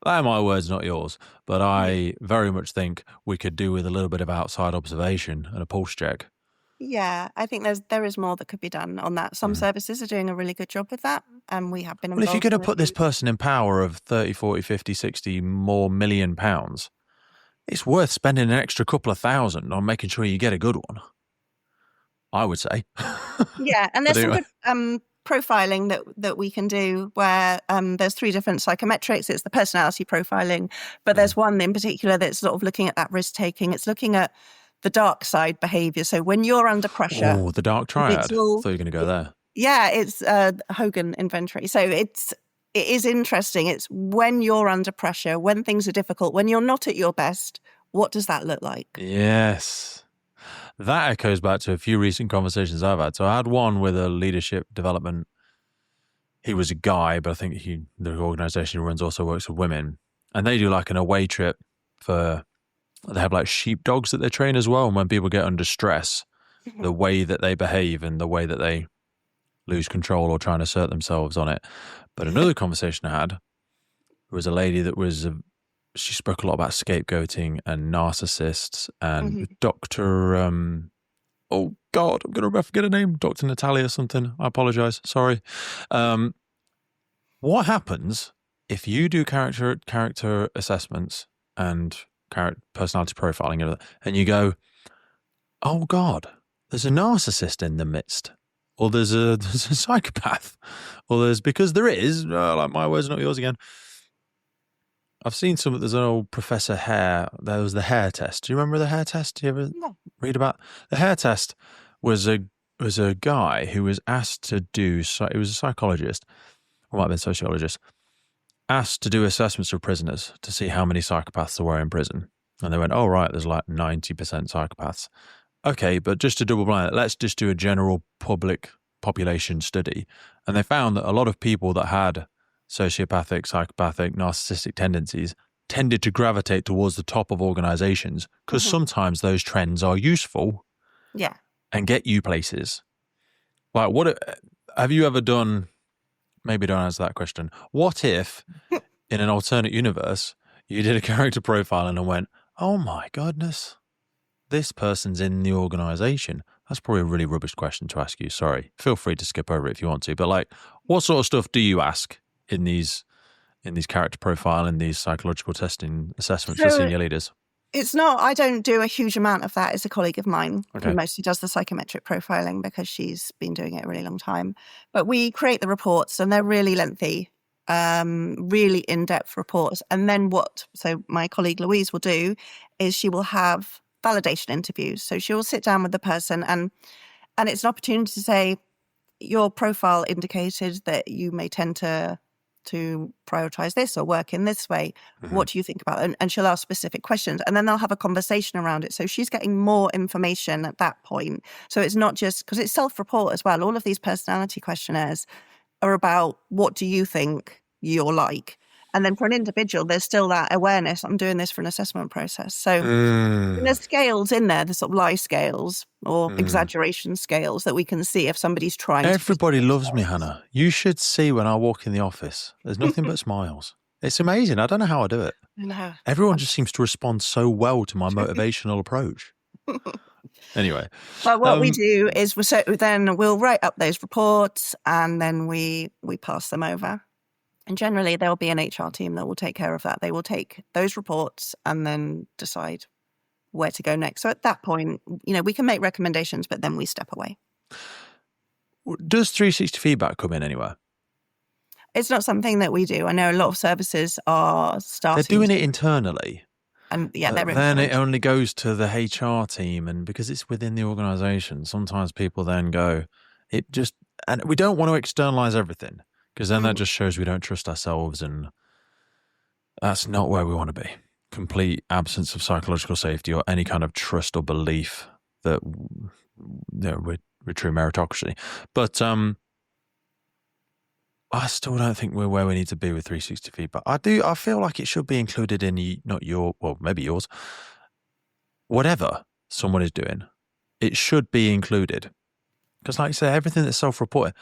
They're my words, not yours. But I very much think we could do with a little bit of outside observation and a pulse check. Yeah, I think there is more that could be done on that. Some services are doing a really good job with that, and we have been involved. Well, if you're going to put this person in power of 30, 40, 50, 60 more million pounds, it's worth spending an extra couple of thousand on making sure you get a good one, I would say. Yeah, and there's some good profiling that we can do where there's 3 different psychometrics. It's the personality profiling, but there's one in particular that's sort of looking at that risk taking. It's looking at the dark side behavior. So when you're under pressure, Oh, the dark triad. I thought you were going to go there. Yeah, it's Hogan inventory. So it is interesting. It's when you're under pressure, when things are difficult, when you're not at your best, what does that look like? Yes. That echoes back to a few recent conversations I've had. So I had one with a leadership development. He was a guy, but I think the organization he runs also works with women. And they do like an away trip they have like sheepdogs that they train as well. And when people get under stress, the way that they behave and the way that they lose control or try and assert themselves on it. But another conversation I had was a lady that she spoke a lot about scapegoating and narcissists and Dr. Oh God, I'm going to forget her name. Dr. Natalia something. I apologize. Sorry. What happens if you do character assessments and personality profiling and you go, oh God, there's a narcissist in the midst, or there's a psychopath, or because there is, like my words, not yours again. I've seen there's an old Professor Hare, there was the hair test. Do you remember the hair test? Do you ever read about? The hair test was a guy who was asked to do, he was a psychologist, or might have been a sociologist, asked to do assessments of prisoners to see how many psychopaths there were in prison. And they went, oh, right, there's like 90% psychopaths. Okay, but just to double blind it, let's just do a general public population study. And they found that a lot of people that had sociopathic, psychopathic, narcissistic tendencies tended to gravitate towards the top of organizations because sometimes those trends are useful and get you places. Like, have you ever done, maybe don't answer that question, what if in an alternate universe you did a character profiling and went, oh my goodness, this person's in the organization? That's probably a really rubbish question to ask you. Sorry. Feel free to skip over it if you want to. But like, what sort of stuff do you ask in these character profile and these psychological testing assessments for senior leaders? It's not, I don't do a huge amount of that. It's a colleague of mine who mostly does the psychometric profiling because she's been doing it a really long time. But we create the reports and they're really lengthy, really in-depth reports. And then so my colleague Louise will do is she will have validation interviews. So she will sit down with the person and it's an opportunity to say, your profile indicated that you may tend to prioritize this or work in this way. What do you think about it? And she'll ask specific questions and then they'll have a conversation around it. So she's getting more information at that point. So it's not just, because it's self-report as well. All of these personality questionnaires are about what do you think you're like? And then for an individual, there's still that awareness. I'm doing this for an assessment process. So there's scales in there, the sort of lie scales or exaggeration scales that we can see if somebody's trying Everybody loves me, Hannah. You should see when I walk in the office. There's nothing but smiles. It's amazing. I don't know how I do it. No. Everyone just seems to respond so well to my motivational approach. Anyway. But what we do is then we'll write up those reports and then we pass them over. And generally, there will be an HR team that will take care of that. They will take those reports and then decide where to go next. So at that point, we can make recommendations, but then we step away. Does 360 feedback come in anywhere? It's not something that we do. I know a lot of services are starting. They're doing it internally. And then it only goes to the HR team. And because it's within the organisation, sometimes people then go, and we don't want to externalise everything. Because then that just shows we don't trust ourselves, and that's not where we want to be. Complete absence of psychological safety or any kind of trust or belief that we're true meritocracy. But I still don't think we're where we need to be with 360 feedback. I feel like it should be included in maybe yours. Whatever someone is doing, it should be included. Because like you say, everything that's self-reported,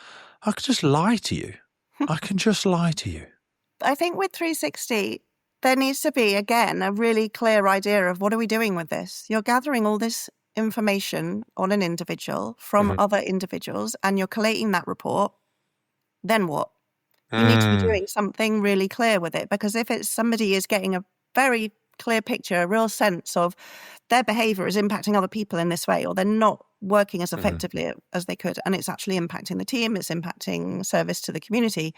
I could just lie to you. I can just lie to you. I think with 360, there needs to be, again, a really clear idea of what are we doing with this? You're gathering all this information on an individual from other individuals and you're collating that report. Then what? You need to be doing something really clear with it, because if somebody is getting a very clear picture, a real sense of their behavior is impacting other people in this way, or they're not working as effectively as they could, and it's actually impacting the team, it's impacting service to the community,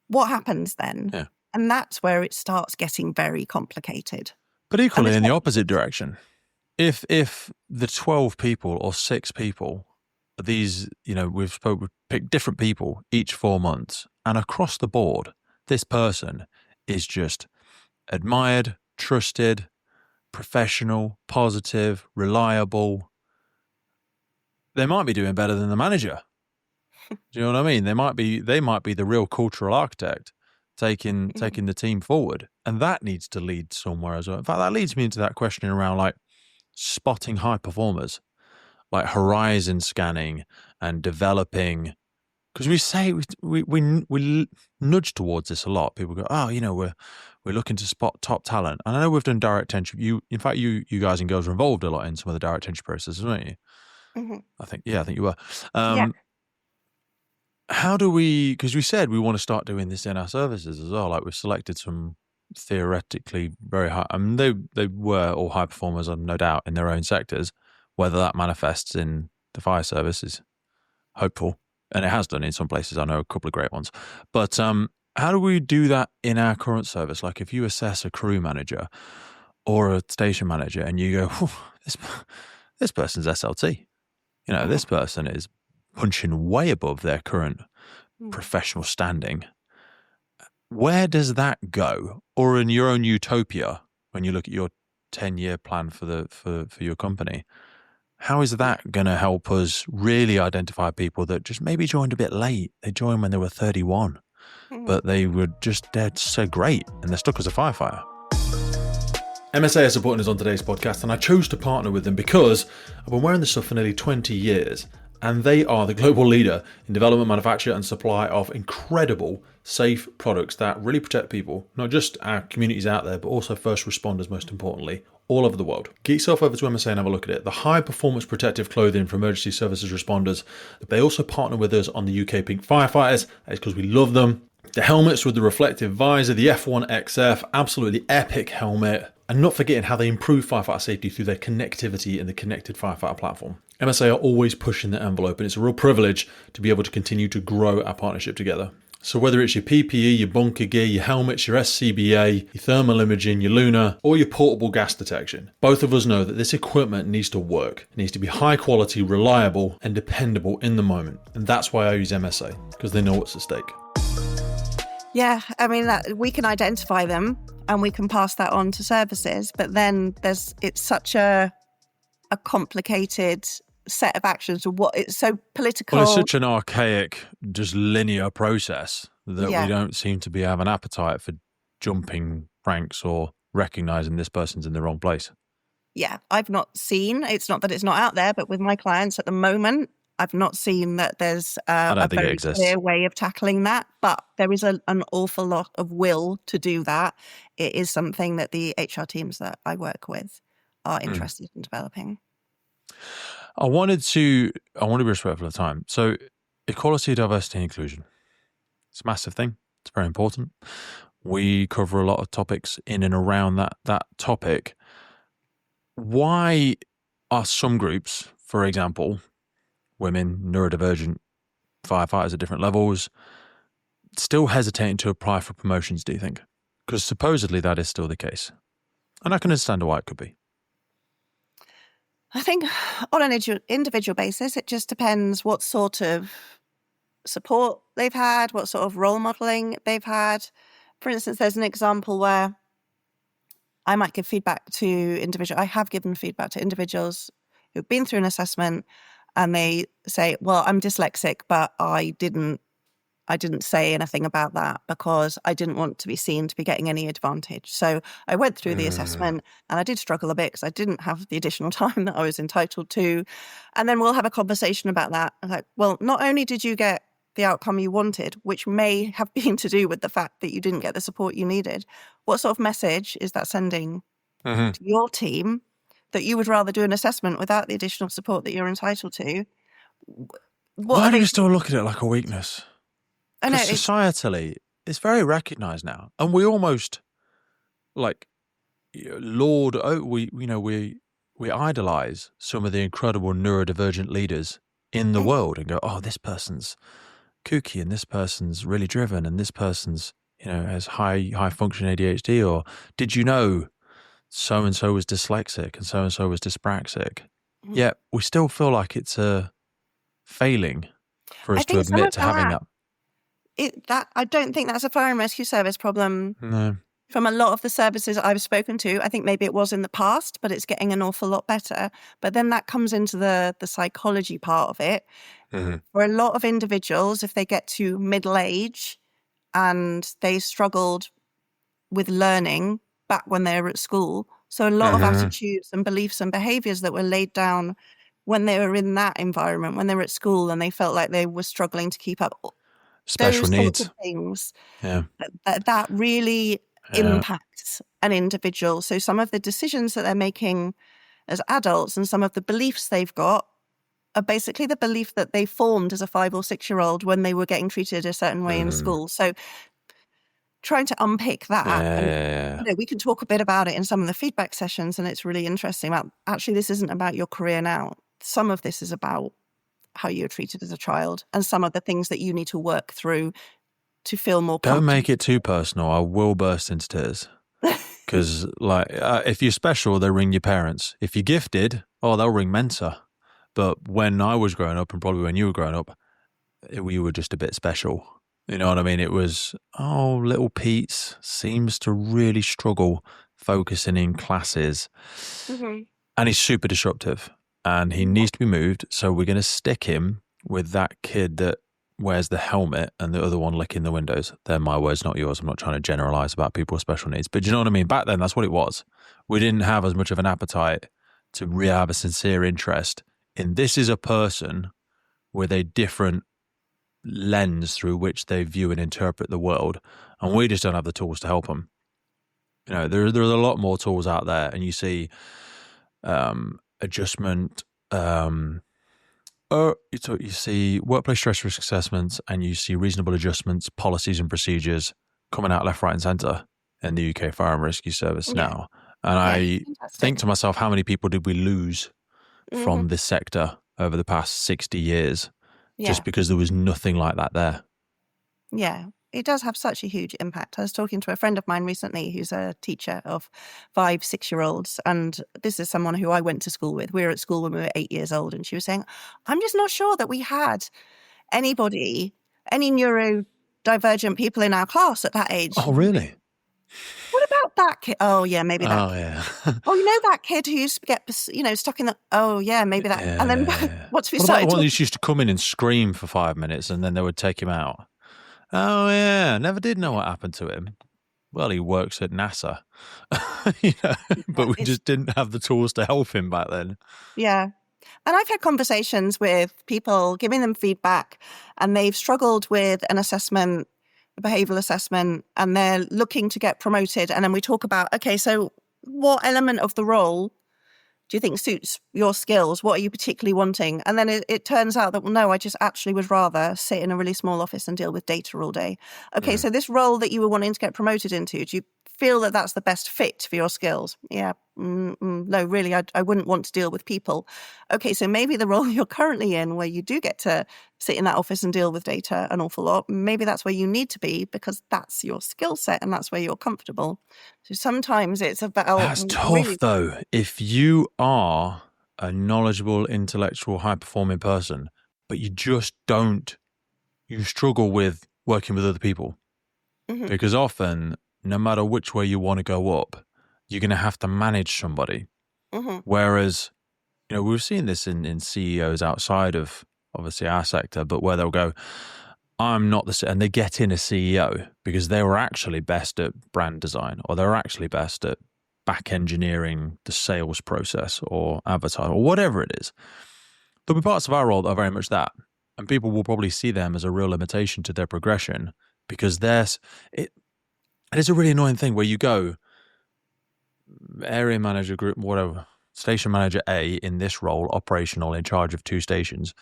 what happens then? Yeah. And that's where it starts getting very complicated. But equally in the opposite direction, if the 12 people or 6 people, these, we've picked different people each 4 months, and across the board, this person is just admired, trusted, professional, positive, reliable, they might be doing better than the manager. Do you know what I mean? They might be the real cultural architect taking the team forward. And that needs to lead somewhere as well. In fact, that leads me into that question around like spotting high performers, like horizon scanning and developing. Because we say we nudge towards this a lot. People go, oh, we're looking to spot top talent. And I know we've done direct entry. In fact, you guys and girls were involved a lot in some of the direct entry processes, weren't you? Mm-hmm. I think you were. Yeah. How do we, because we said we want to start doing this in our services as well. Like we've selected some theoretically very high, I mean, they were all high performers, no doubt, in their own sectors. Whether that manifests in the fire service is hopeful. And it has done in some places. I know a couple of great ones. But how do we do that in our current service? Like if you assess a crew manager or a station manager and you go, this person's SLT. This person is punching way above their current professional standing. Where does that go? Or in your own utopia, when you look at your 10-year plan for your company, how is that going to help us really identify people that just maybe joined a bit late? They joined when they were 31, but they were just dead so great and they're stuck as a firefighter. MSA are supporting us on today's podcast, and I chose to partner with them because I've been wearing this stuff for nearly 20 years, and they are the global leader in development, manufacture, and supply of incredible, safe products that really protect people, not just our communities out there, but also first responders, most importantly, all over the world. Get yourself over to MSA and have a look at it. The high-performance protective clothing for emergency services responders. They also partner with us on the UK Pink Firefighters. It's because we love them. The helmets with the reflective visor, the F1XF, absolutely epic helmet. And not forgetting how they improve firefighter safety through their connectivity in the connected firefighter platform. MSA are always pushing the envelope, and it's a real privilege to be able to continue to grow our partnership together. So whether it's your PPE, your bunker gear, your helmets, your SCBA, your thermal imaging, your Luna, or your portable gas detection, both of us know that this equipment needs to work. It needs to be high quality, reliable, and dependable in the moment. And that's why I use MSA, because they know what's at stake. Yeah, I mean, we can identify them and we can pass that on to services, but then it's such a complicated set of actions. It's so political. Well, it's such an archaic, just linear process that we don't seem to be having an appetite for jumping ranks or recognizing this person's in the wrong place. Yeah, I've not seen, it's not that it's not out there, but with my clients at the moment, I've not seen that there's a very clear way of tackling that, but there is an awful lot of will to do that. It is something that the HR teams that I work with are interested in developing. I want to be respectful of time. So equality, diversity, and inclusion. It's a massive thing. It's very important. We cover a lot of topics in and around that topic. Why are some groups, for example, women, neurodivergent firefighters at different levels, still hesitating to apply for promotions, do you think? Because supposedly that is still the case. And I can understand why it could be. I think on an individual basis, it just depends what sort of support they've had, what sort of role modelling they've had. For instance, there's an example where I might give feedback to individuals. I have given feedback to individuals who've been through an assessment and they say, well, I'm dyslexic, but I didn't say anything about that because I didn't want to be seen to be getting any advantage. So I went through the assessment and I did struggle a bit because I didn't have the additional time that I was entitled to. And then we'll have a conversation about that. I'm like, well, not only did you get the outcome you wanted, which may have been to do with the fact that you didn't get the support you needed, what sort of message is that sending to your team that you would rather do an assessment without the additional support that you're entitled to? Why do you still look at it like a weakness? I know, societally, it's very recognised now, and we almost like we we idolize some of the incredible neurodivergent leaders in the world and go, oh, this person's kooky and this person's really driven and this person's, has high function ADHD, or did you know so-and-so was dyslexic and so-and-so was dyspraxic? Yet we still feel like it's a failing for us to admit to having that. I don't think that's a fire and rescue service problem. No. From a lot of the services I've spoken to, I think maybe it was in the past, but it's getting an awful lot better. But then that comes into the psychology part of it. For a lot of individuals, if they get to middle age and they struggled with learning back when they were at school, so a lot of attitudes and beliefs and behaviors that were laid down when they were in that environment, when they were at school and they felt like they were struggling to keep up. Special those needs. sorts of things, Yeah. that really impacts an individual. So some of the decisions that they're making as adults and some of the beliefs they've got are basically the belief that they formed as a 5 or 6-year-old when they were getting treated a certain way in school. So trying to unpick that. And, we can talk a bit about it in some of the feedback sessions, and it's really interesting about, actually, this isn't about your career now. Some of this is about how you were treated as a child and some of the things that you need to work through to feel more comfortable. Don't make it too personal. I will burst into tears. Because, if you're special, they ring your parents. If you're gifted, they'll ring Mensa. But when I was growing up, and probably when you were growing up, we were just a bit special. You know what I mean? It was, little Pete seems to really struggle focusing in classes. And he's super disruptive. And he needs to be moved. So we're going to stick him with that kid that wears the helmet and the other one licking the windows. They're my words, not yours. I'm not trying to generalize about people with special needs. But do you know what I mean? Back then, that's what it was. We didn't have as much of an appetite to really have a sincere interest in, this is a person with a different lens through which they view and interpret the world. And we just don't have the tools to help them. There are a lot more tools out there. And you see adjustment, you see workplace stress risk assessments, and you see reasonable adjustments, policies and procedures coming out left, right and centre in the UK Fire and Rescue Service now. And I think to myself, how many people did we lose from this sector over the past 60 years just because there was nothing like that there? Yeah. It does have such a huge impact. I was talking to a friend of mine recently who's a teacher of 5, 6-year-olds. And this is someone who I went to school with. We were at school when we were 8 years old. And she was saying, I'm just not sure that we had any neurodivergent people in our class at that age. Oh, really? What about that kid? Oh, yeah, maybe that. Oh, yeah. That kid who used to get, stuck in the, maybe that. Yeah. And then once we what started. About the one who used to come in and scream for 5 minutes and then they would take him out? Oh, yeah. Never did know what happened to him. Well, he works at NASA. But we just didn't have the tools to help him back then. Yeah. And I've had conversations with people giving them feedback, and they've struggled with an assessment, a behavioural assessment, and they're looking to get promoted. And then we talk about, okay, so what element of the role do you think suits your skills? What are you particularly wanting? And then it turns out that, well, no, I just actually would rather sit in a really small office and deal with data all day. Okay, so this role that you were wanting to get promoted into, do you feel that that's the best fit for your skills? Yeah, no, really, I wouldn't want to deal with people. Okay, so maybe the role you're currently in, where you do get to sit in that office and deal with data an awful lot, maybe that's where you need to be because that's your skill set and that's where you're comfortable. So sometimes it's about... That's tough, though. If you are a knowledgeable, intellectual, high-performing person, but you struggle with working with other people. Because often, no matter which way you want to go up, you're going to have to manage somebody. Whereas, we've seen this in CEOs outside of, obviously, our sector, but where they'll go, I'm not and they get in a CEO because they were actually best at brand design, or they're actually best at back engineering the sales process or advertising or whatever it is. There'll be parts of our role that are very much that. And people will probably see them as a real limitation to their progression because it is a really annoying thing where you go, area manager group, whatever, station manager A in this role, operational, in charge of 2 stations.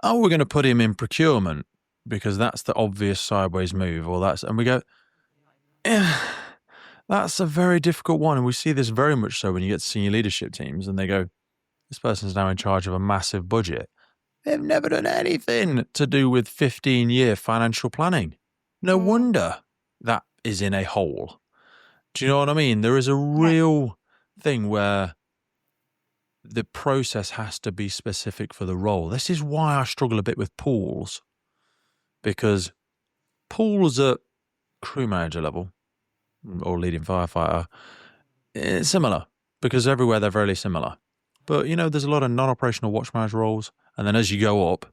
Oh, we're going to put him in procurement because that's the obvious sideways move, and we go, that's That's a very difficult one. And we see this very much so when you get to senior leadership teams and they go, this person's now in charge of a massive budget. They've never done anything to do with 15-year financial planning. No wonder that is in a hole. Do you know what I mean? There is a real thing where the process has to be specific for the role. This is why I struggle a bit with pools, because pools at crew manager level or leading firefighter, it's similar because everywhere they're very similar. But, there's a lot of non-operational watch manager roles. And then as you go up,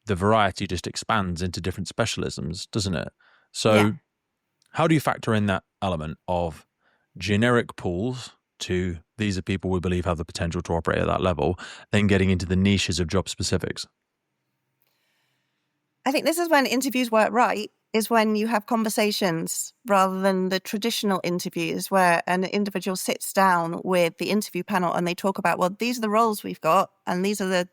the variety just expands into different specialisms, doesn't it? So how do you factor in that element of generic pools to these are people we believe have the potential to operate at that level, then getting into the niches of job specifics? I think this is when interviews work right, is when you have conversations rather than the traditional interviews where an individual sits down with the interview panel and they talk about, well, these are the roles we've got and these are the,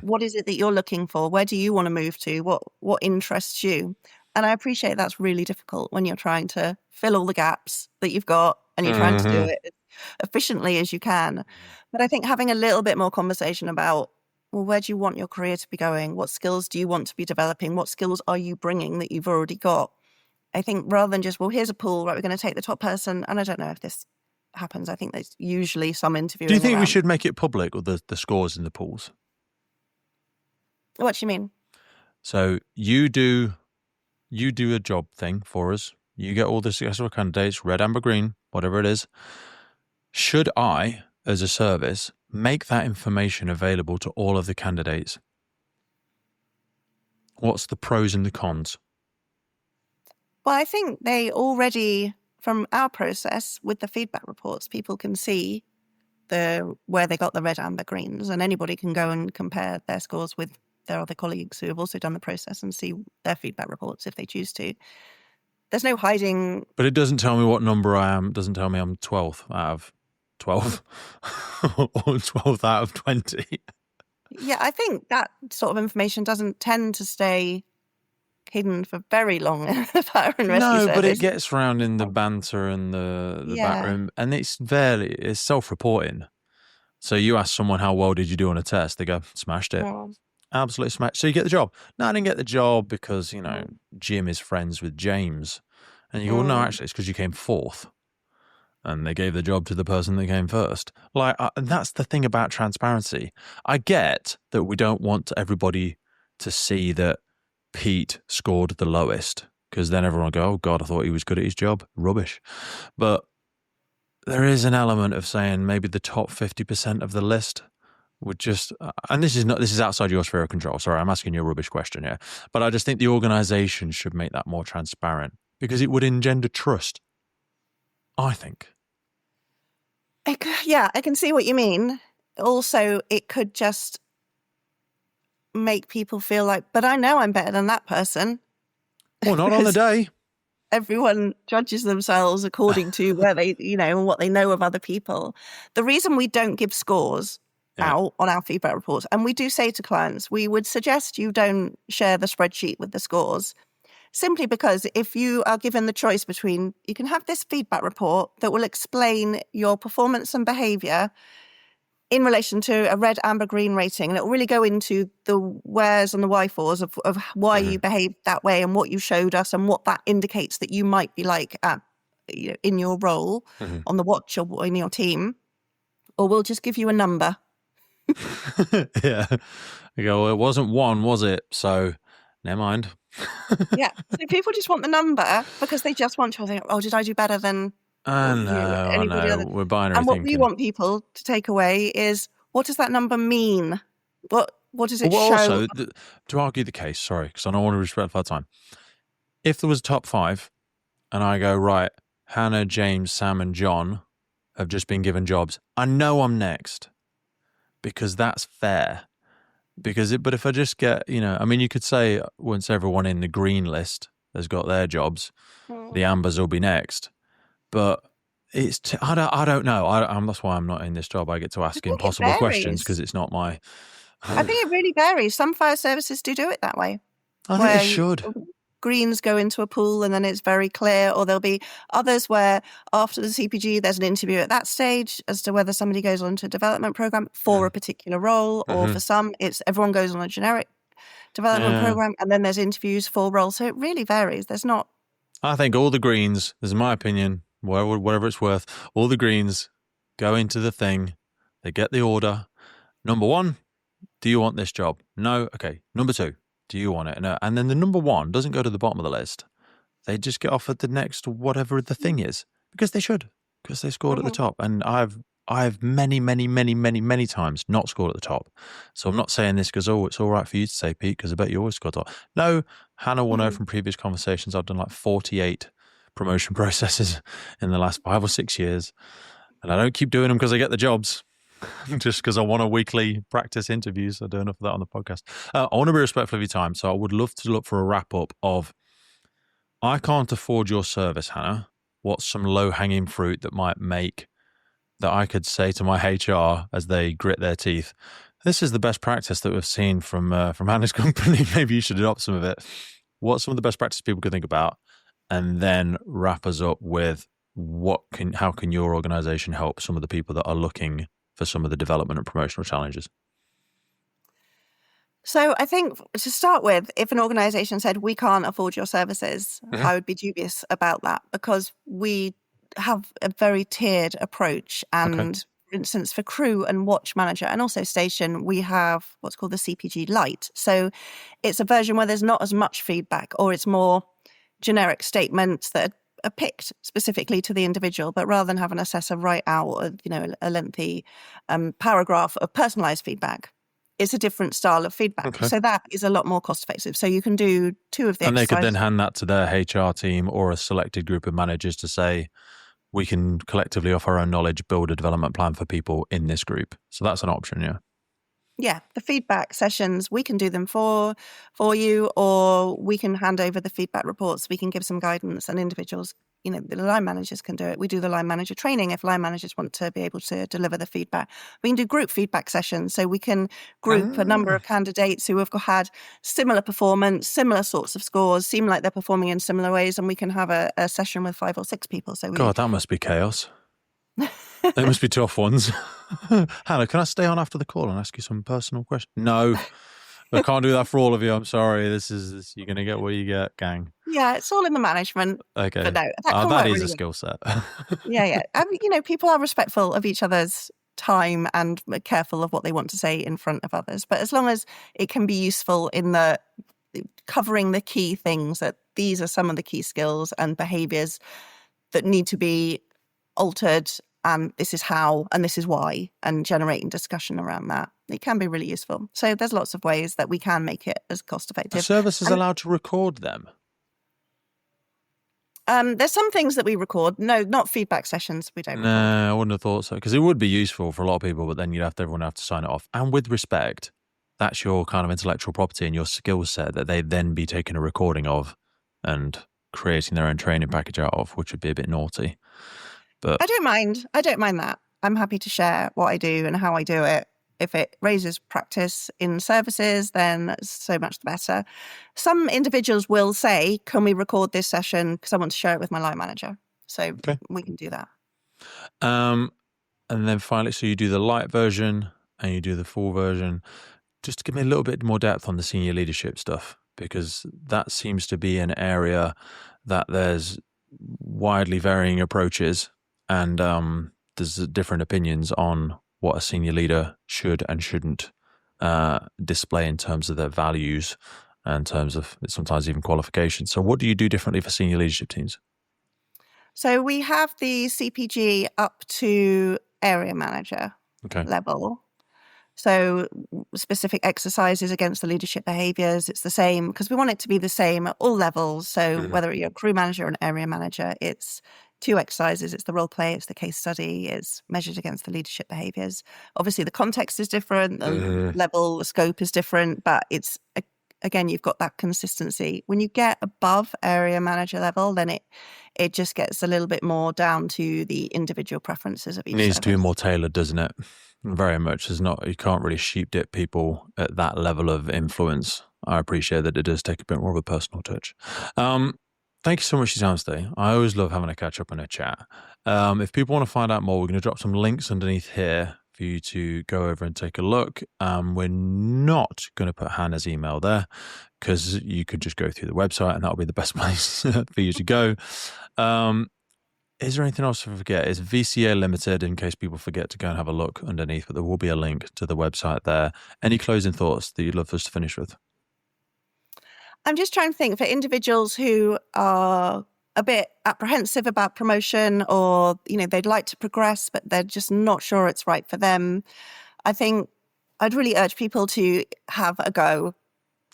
what is it that you're looking for? Where do you want to move to? What interests you? And I appreciate that's really difficult when you're trying to fill all the gaps that you've got and you're trying to do it as efficiently as you can. But I think having a little bit more conversation about, well, where do you want your career to be going? What skills do you want to be developing? What skills are you bringing that you've already got? I think rather than just, well, here's a pool, right, we're going to take the top person. And I don't know if this happens. I think there's usually some interviewing. Do you think around. We should make it public, or the scores in the pools? What do you mean? So you do a job thing for us. You get all the successful candidates, red, amber, green, whatever it is. Should I, as a service, make that information available to all of the candidates? What's the pros and the cons? Well, I think they already, from our process with the feedback reports, people can see where they got the red, amber, greens, and anybody can go and compare their scores with their other colleagues who have also done the process and see their feedback reports if they choose to. There's no hiding. But it doesn't tell me what number I am. It doesn't tell me I'm 12th out of 12 or 12th out of 20. Yeah, I think that sort of information doesn't tend to stay hidden for very long in the fire and rescue service. No, but it gets around in the banter and the back room, and it's self-reporting. So you ask someone, how well did you do on a test? They go, smashed it. Yeah. Absolutely smashed. So you get the job. No, I didn't get the job because, Jim is friends with James. And you go, well, no, actually, it's because you came fourth. And they gave the job to the person that came first. And that's the thing about transparency. I get that we don't want everybody to see that Pete scored the lowest, because then everyone will go, oh, God, I thought he was good at his job. Rubbish. But there is an element of saying maybe the top 50% of the list would just, and this is outside your sphere of control. Sorry, I'm asking you a rubbish question here. But I just think the organisation should make that more transparent, because it would engender trust, I think. Yeah, I can see what you mean. Also, it could just make people feel like, but I know I'm better than that person. Well, not on the day. Everyone judges themselves according to where they, and what they know of other people. The reason we don't give scores out on our feedback reports, and we do say to clients, we would suggest you don't share the spreadsheet with the scores, simply because if you are given the choice between, you can have this feedback report that will explain your performance and behaviour in relation to a red, amber, green rating, and it will really go into the wheres and the why-fors of why you behaved that way and what you showed us and what that indicates that you might be like in your role on the watch or in your team, or we'll just give you a number. Yeah. You go, well, it wasn't one, was it? So never mind. Yeah. So people just want the number because they just want to think, oh, did I do better than anybody else? We're binary and what thinking. we want people to take away is, what does that number mean? What does it show? Also, to argue the case, sorry, because I don't want to respect our time. If there was a top 5 and I go, right, Hannah, James, Sam and John have just been given jobs, I know I'm next, because that's fair. But if I just get, you could say once everyone in the green list has got their jobs, the ambers will be next. But it's, I don't know. That's why I'm not in this job. I get to ask impossible questions because it's not my. I think it really varies. Some fire services do it that way. I think they should. greens go into a pool and then it's very clear, or there'll be others where after the CPG, there's an interview at that stage as to whether somebody goes on to a development program for a particular role, or for some, it's everyone goes on a generic development program, and then there's interviews for roles. So it really varies. There's not. I think all the greens, this is my opinion, whatever it's worth, all the greens go into the thing. They get the order. Number one, do you want this job? No. Okay. Number two, do you want it? No. And then the number one doesn't go to the bottom of the list. They just get offered the next whatever the thing is, because they should, because they scored at the top. And I've many, many, many, many, many times not scored at the top. So I'm not saying this because, it's all right for you to say, Pete, because I bet you always scored top. No, Hannah will know from previous conversations, I've done like 48 promotion processes in the last 5 or 6 years. And I don't keep doing them because I get the jobs. Just because I want to weekly practice interviews. I do enough of that on the podcast. I want to be respectful of your time. So I would love to look for a wrap up of, I can't afford your service, Hannah. What's some low hanging fruit that might make, that I could say to my HR as they grit their teeth, this is the best practice that we've seen from Hannah's company. Maybe you should adopt some of it. What's some of the best practice people could think about? And then wrap us up with how can your organization help some of the people that are looking for some of the development and promotional challenges? So I think to start with, if an organisation said, we can't afford your services, I would be dubious about that, because we have a very tiered approach. And for instance, for crew and watch manager and also station, we have what's called the CPG Lite. So it's a version where there's not as much feedback, or it's more generic statements that are picked specifically to the individual, but rather than have an assessor write out a lengthy paragraph of personalised feedback, it's a different style of feedback. So that is a lot more cost effective. So you can do 2 of the and they could then hand that to their HR team or a selected group of managers to say, we can collectively, off our own knowledge, build a development plan for people in this group. So that's an option, yeah. Yeah, the feedback sessions, we can do them for you, or we can hand over the feedback reports. We can give some guidance, and individuals, the line managers can do it. We do the line manager training if line managers want to be able to deliver the feedback. We can do group feedback sessions, so we can group a number of candidates who have had similar performance, similar sorts of scores, seem like they're performing in similar ways, and we can have a session with 5 or 6 people. So God, that must be chaos. They must be tough ones. Hannah, can I stay on after the call and ask you some personal questions? No, I can't do that for all of you. I'm sorry. This is you're going to get what you get, gang. Yeah, it's all in the management. Okay. But no, that is a skill set. Yeah. People are respectful of each other's time and careful of what they want to say in front of others. But as long as it can be useful in the covering the key things, that these are some of the key skills and behaviours that need to be altered, and this is how, and this is why, and generating discussion around that. It can be really useful. So there's lots of ways that we can make it as cost effective. The service is allowed to record them? There's some things that we record. No, not feedback sessions. We don't. No, I wouldn't have thought so, because it would be useful for a lot of people, but then everyone would have to sign it off. And with respect, that's your kind of intellectual property and your skill set that they'd then be taking a recording of and creating their own training package out of, which would be a bit naughty. But I don't mind that. I'm happy to share what I do and how I do it. If it raises practice in services, then so much the better. Some individuals will say, can we record this session because I want to share it with my line manager? So we can do that. And then finally, so you do the light version and you do the full version. Just to give me a little bit more depth on the senior leadership stuff, because that seems to be an area that there's widely varying approaches, and there's different opinions on what a senior leader should and shouldn't display in terms of their values and in terms of sometimes even qualifications. So what do you do differently for senior leadership teams? So we have the CPG up to area manager level. So specific exercises against the leadership behaviours, it's the same, because we want it to be the same at all levels. So whether you're a crew manager or an area manager, it's 2 exercises. It's the role play, it's the case study, it's measured against the leadership behaviours. Obviously, the context is different, the level, the scope is different, but it's, again, you've got that consistency. When you get above area manager level, then it just gets a little bit more down to the individual preferences of each. It needs to be more tailored, doesn't it? Very much. You can't really sheep dip people at that level of influence. I appreciate that it does take a bit more of a personal touch. Thank you so much for your time today. I always love having a catch up and a chat. If people want to find out more, we're going to drop some links underneath here for you to go over and take a look. We're not going to put Hannah's email there because you could just go through the website and that'll be the best place for you to go. Is there anything else I forget? It's VCA Limited in case people forget to go and have a look underneath, but there will be a link to the website there. Any closing thoughts that you'd love us to finish with? I'm just trying to think for individuals who are a bit apprehensive about promotion, or, they'd like to progress, but they're just not sure it's right for them. I think I'd really urge people to have a go.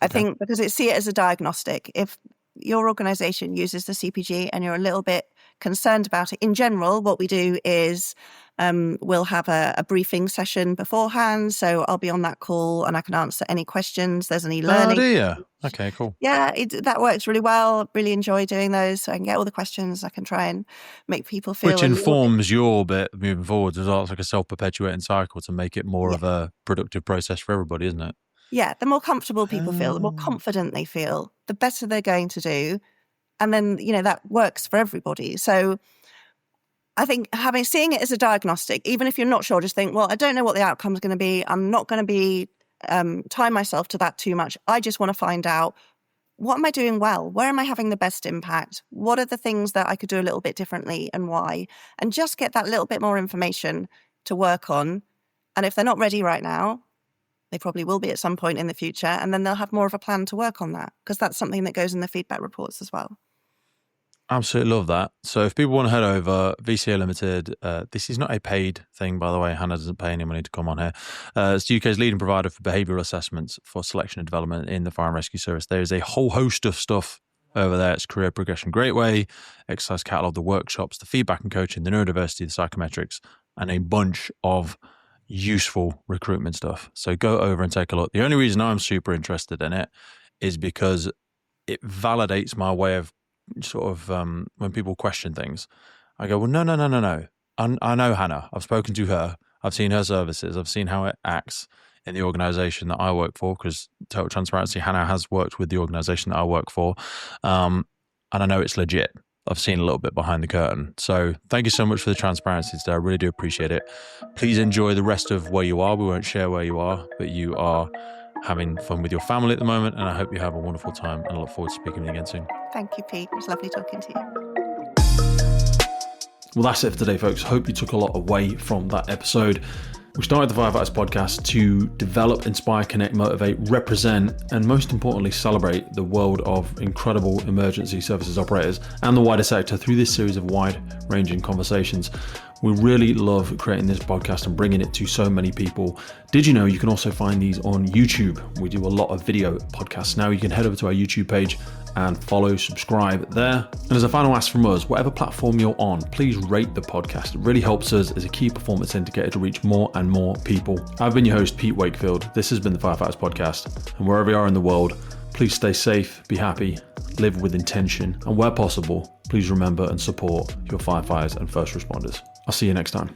I think because see it as a diagnostic. If your organization uses the CPG and you're a little bit concerned about it, in general, what we do is we'll have a briefing session beforehand. So I'll be on that call and I can answer any questions. There's an e-learning. Oh, dear. Okay, cool. Yeah, that works really well. Really enjoy doing those. So I can get all the questions. I can try and make people feel. Which informs your bit moving forward as well. It's like a self-perpetuating cycle to make it more of a productive process for everybody, isn't it? Yeah, the more comfortable people feel, the more confident they feel, the better they're going to do. And then, that works for everybody. So I think seeing it as a diagnostic, even if you're not sure, just think, well, I don't know what the outcome is going to be. I'm not going to be tie myself to that too much. I just want to find out, what am I doing well? Where am I having the best impact? What are the things that I could do a little bit differently and why? And just get that little bit more information to work on. And if they're not ready right now, they probably will be at some point in the future, and then they'll have more of a plan to work on that, because that's something that goes in the feedback reports as well. Absolutely love that. So if people want to head over, VCA Limited, this is not a paid thing, by the way. Hannah doesn't pay any money to come on here. It's the UK's leading provider for behavioural assessments for selection and development in the Fire and Rescue Service. There is a whole host of stuff over there. It's Career Progression Gateway, Exercise Catalogue, the workshops, the feedback and coaching, the neurodiversity, the psychometrics, and a bunch of useful recruitment stuff. So go over and take a look. The only reason I'm super interested in it is because it validates my way of sort of when people question things, I go, well, no. I know Hannah. I've spoken to her. I've seen her services. I've seen how it acts in the organisation that I work for, because total transparency, Hannah has worked with the organisation that I work for. And I know it's legit. I've seen a little bit behind the curtain. So thank you so much for the transparency today. I really do appreciate it. Please enjoy the rest of where you are. We won't share where you are, but you are having fun with your family at the moment, and I hope you have a wonderful time, and I look forward to speaking with you again soon. Thank you, Pete. It was lovely talking to you. Well, that's it for today, folks. Hope you took a lot away from that episode. We started the Firefighters podcast to develop, inspire, connect, motivate, represent, and most importantly, celebrate the world of incredible emergency services operators and the wider sector through this series of wide-ranging conversations. We really love creating this podcast and bringing it to so many people. Did you know you can also find these on YouTube? We do a lot of video podcasts now. You can head over to our YouTube page and follow, subscribe there. And as a final ask from us, whatever platform you're on, please rate the podcast. It really helps us as a key performance indicator to reach more and more people. I've been your host, Pete Wakefield. This has been the Firefighters Podcast. And wherever you are in the world, please stay safe, be happy, live with intention, and where possible, please remember and support your firefighters and first responders. I'll see you next time.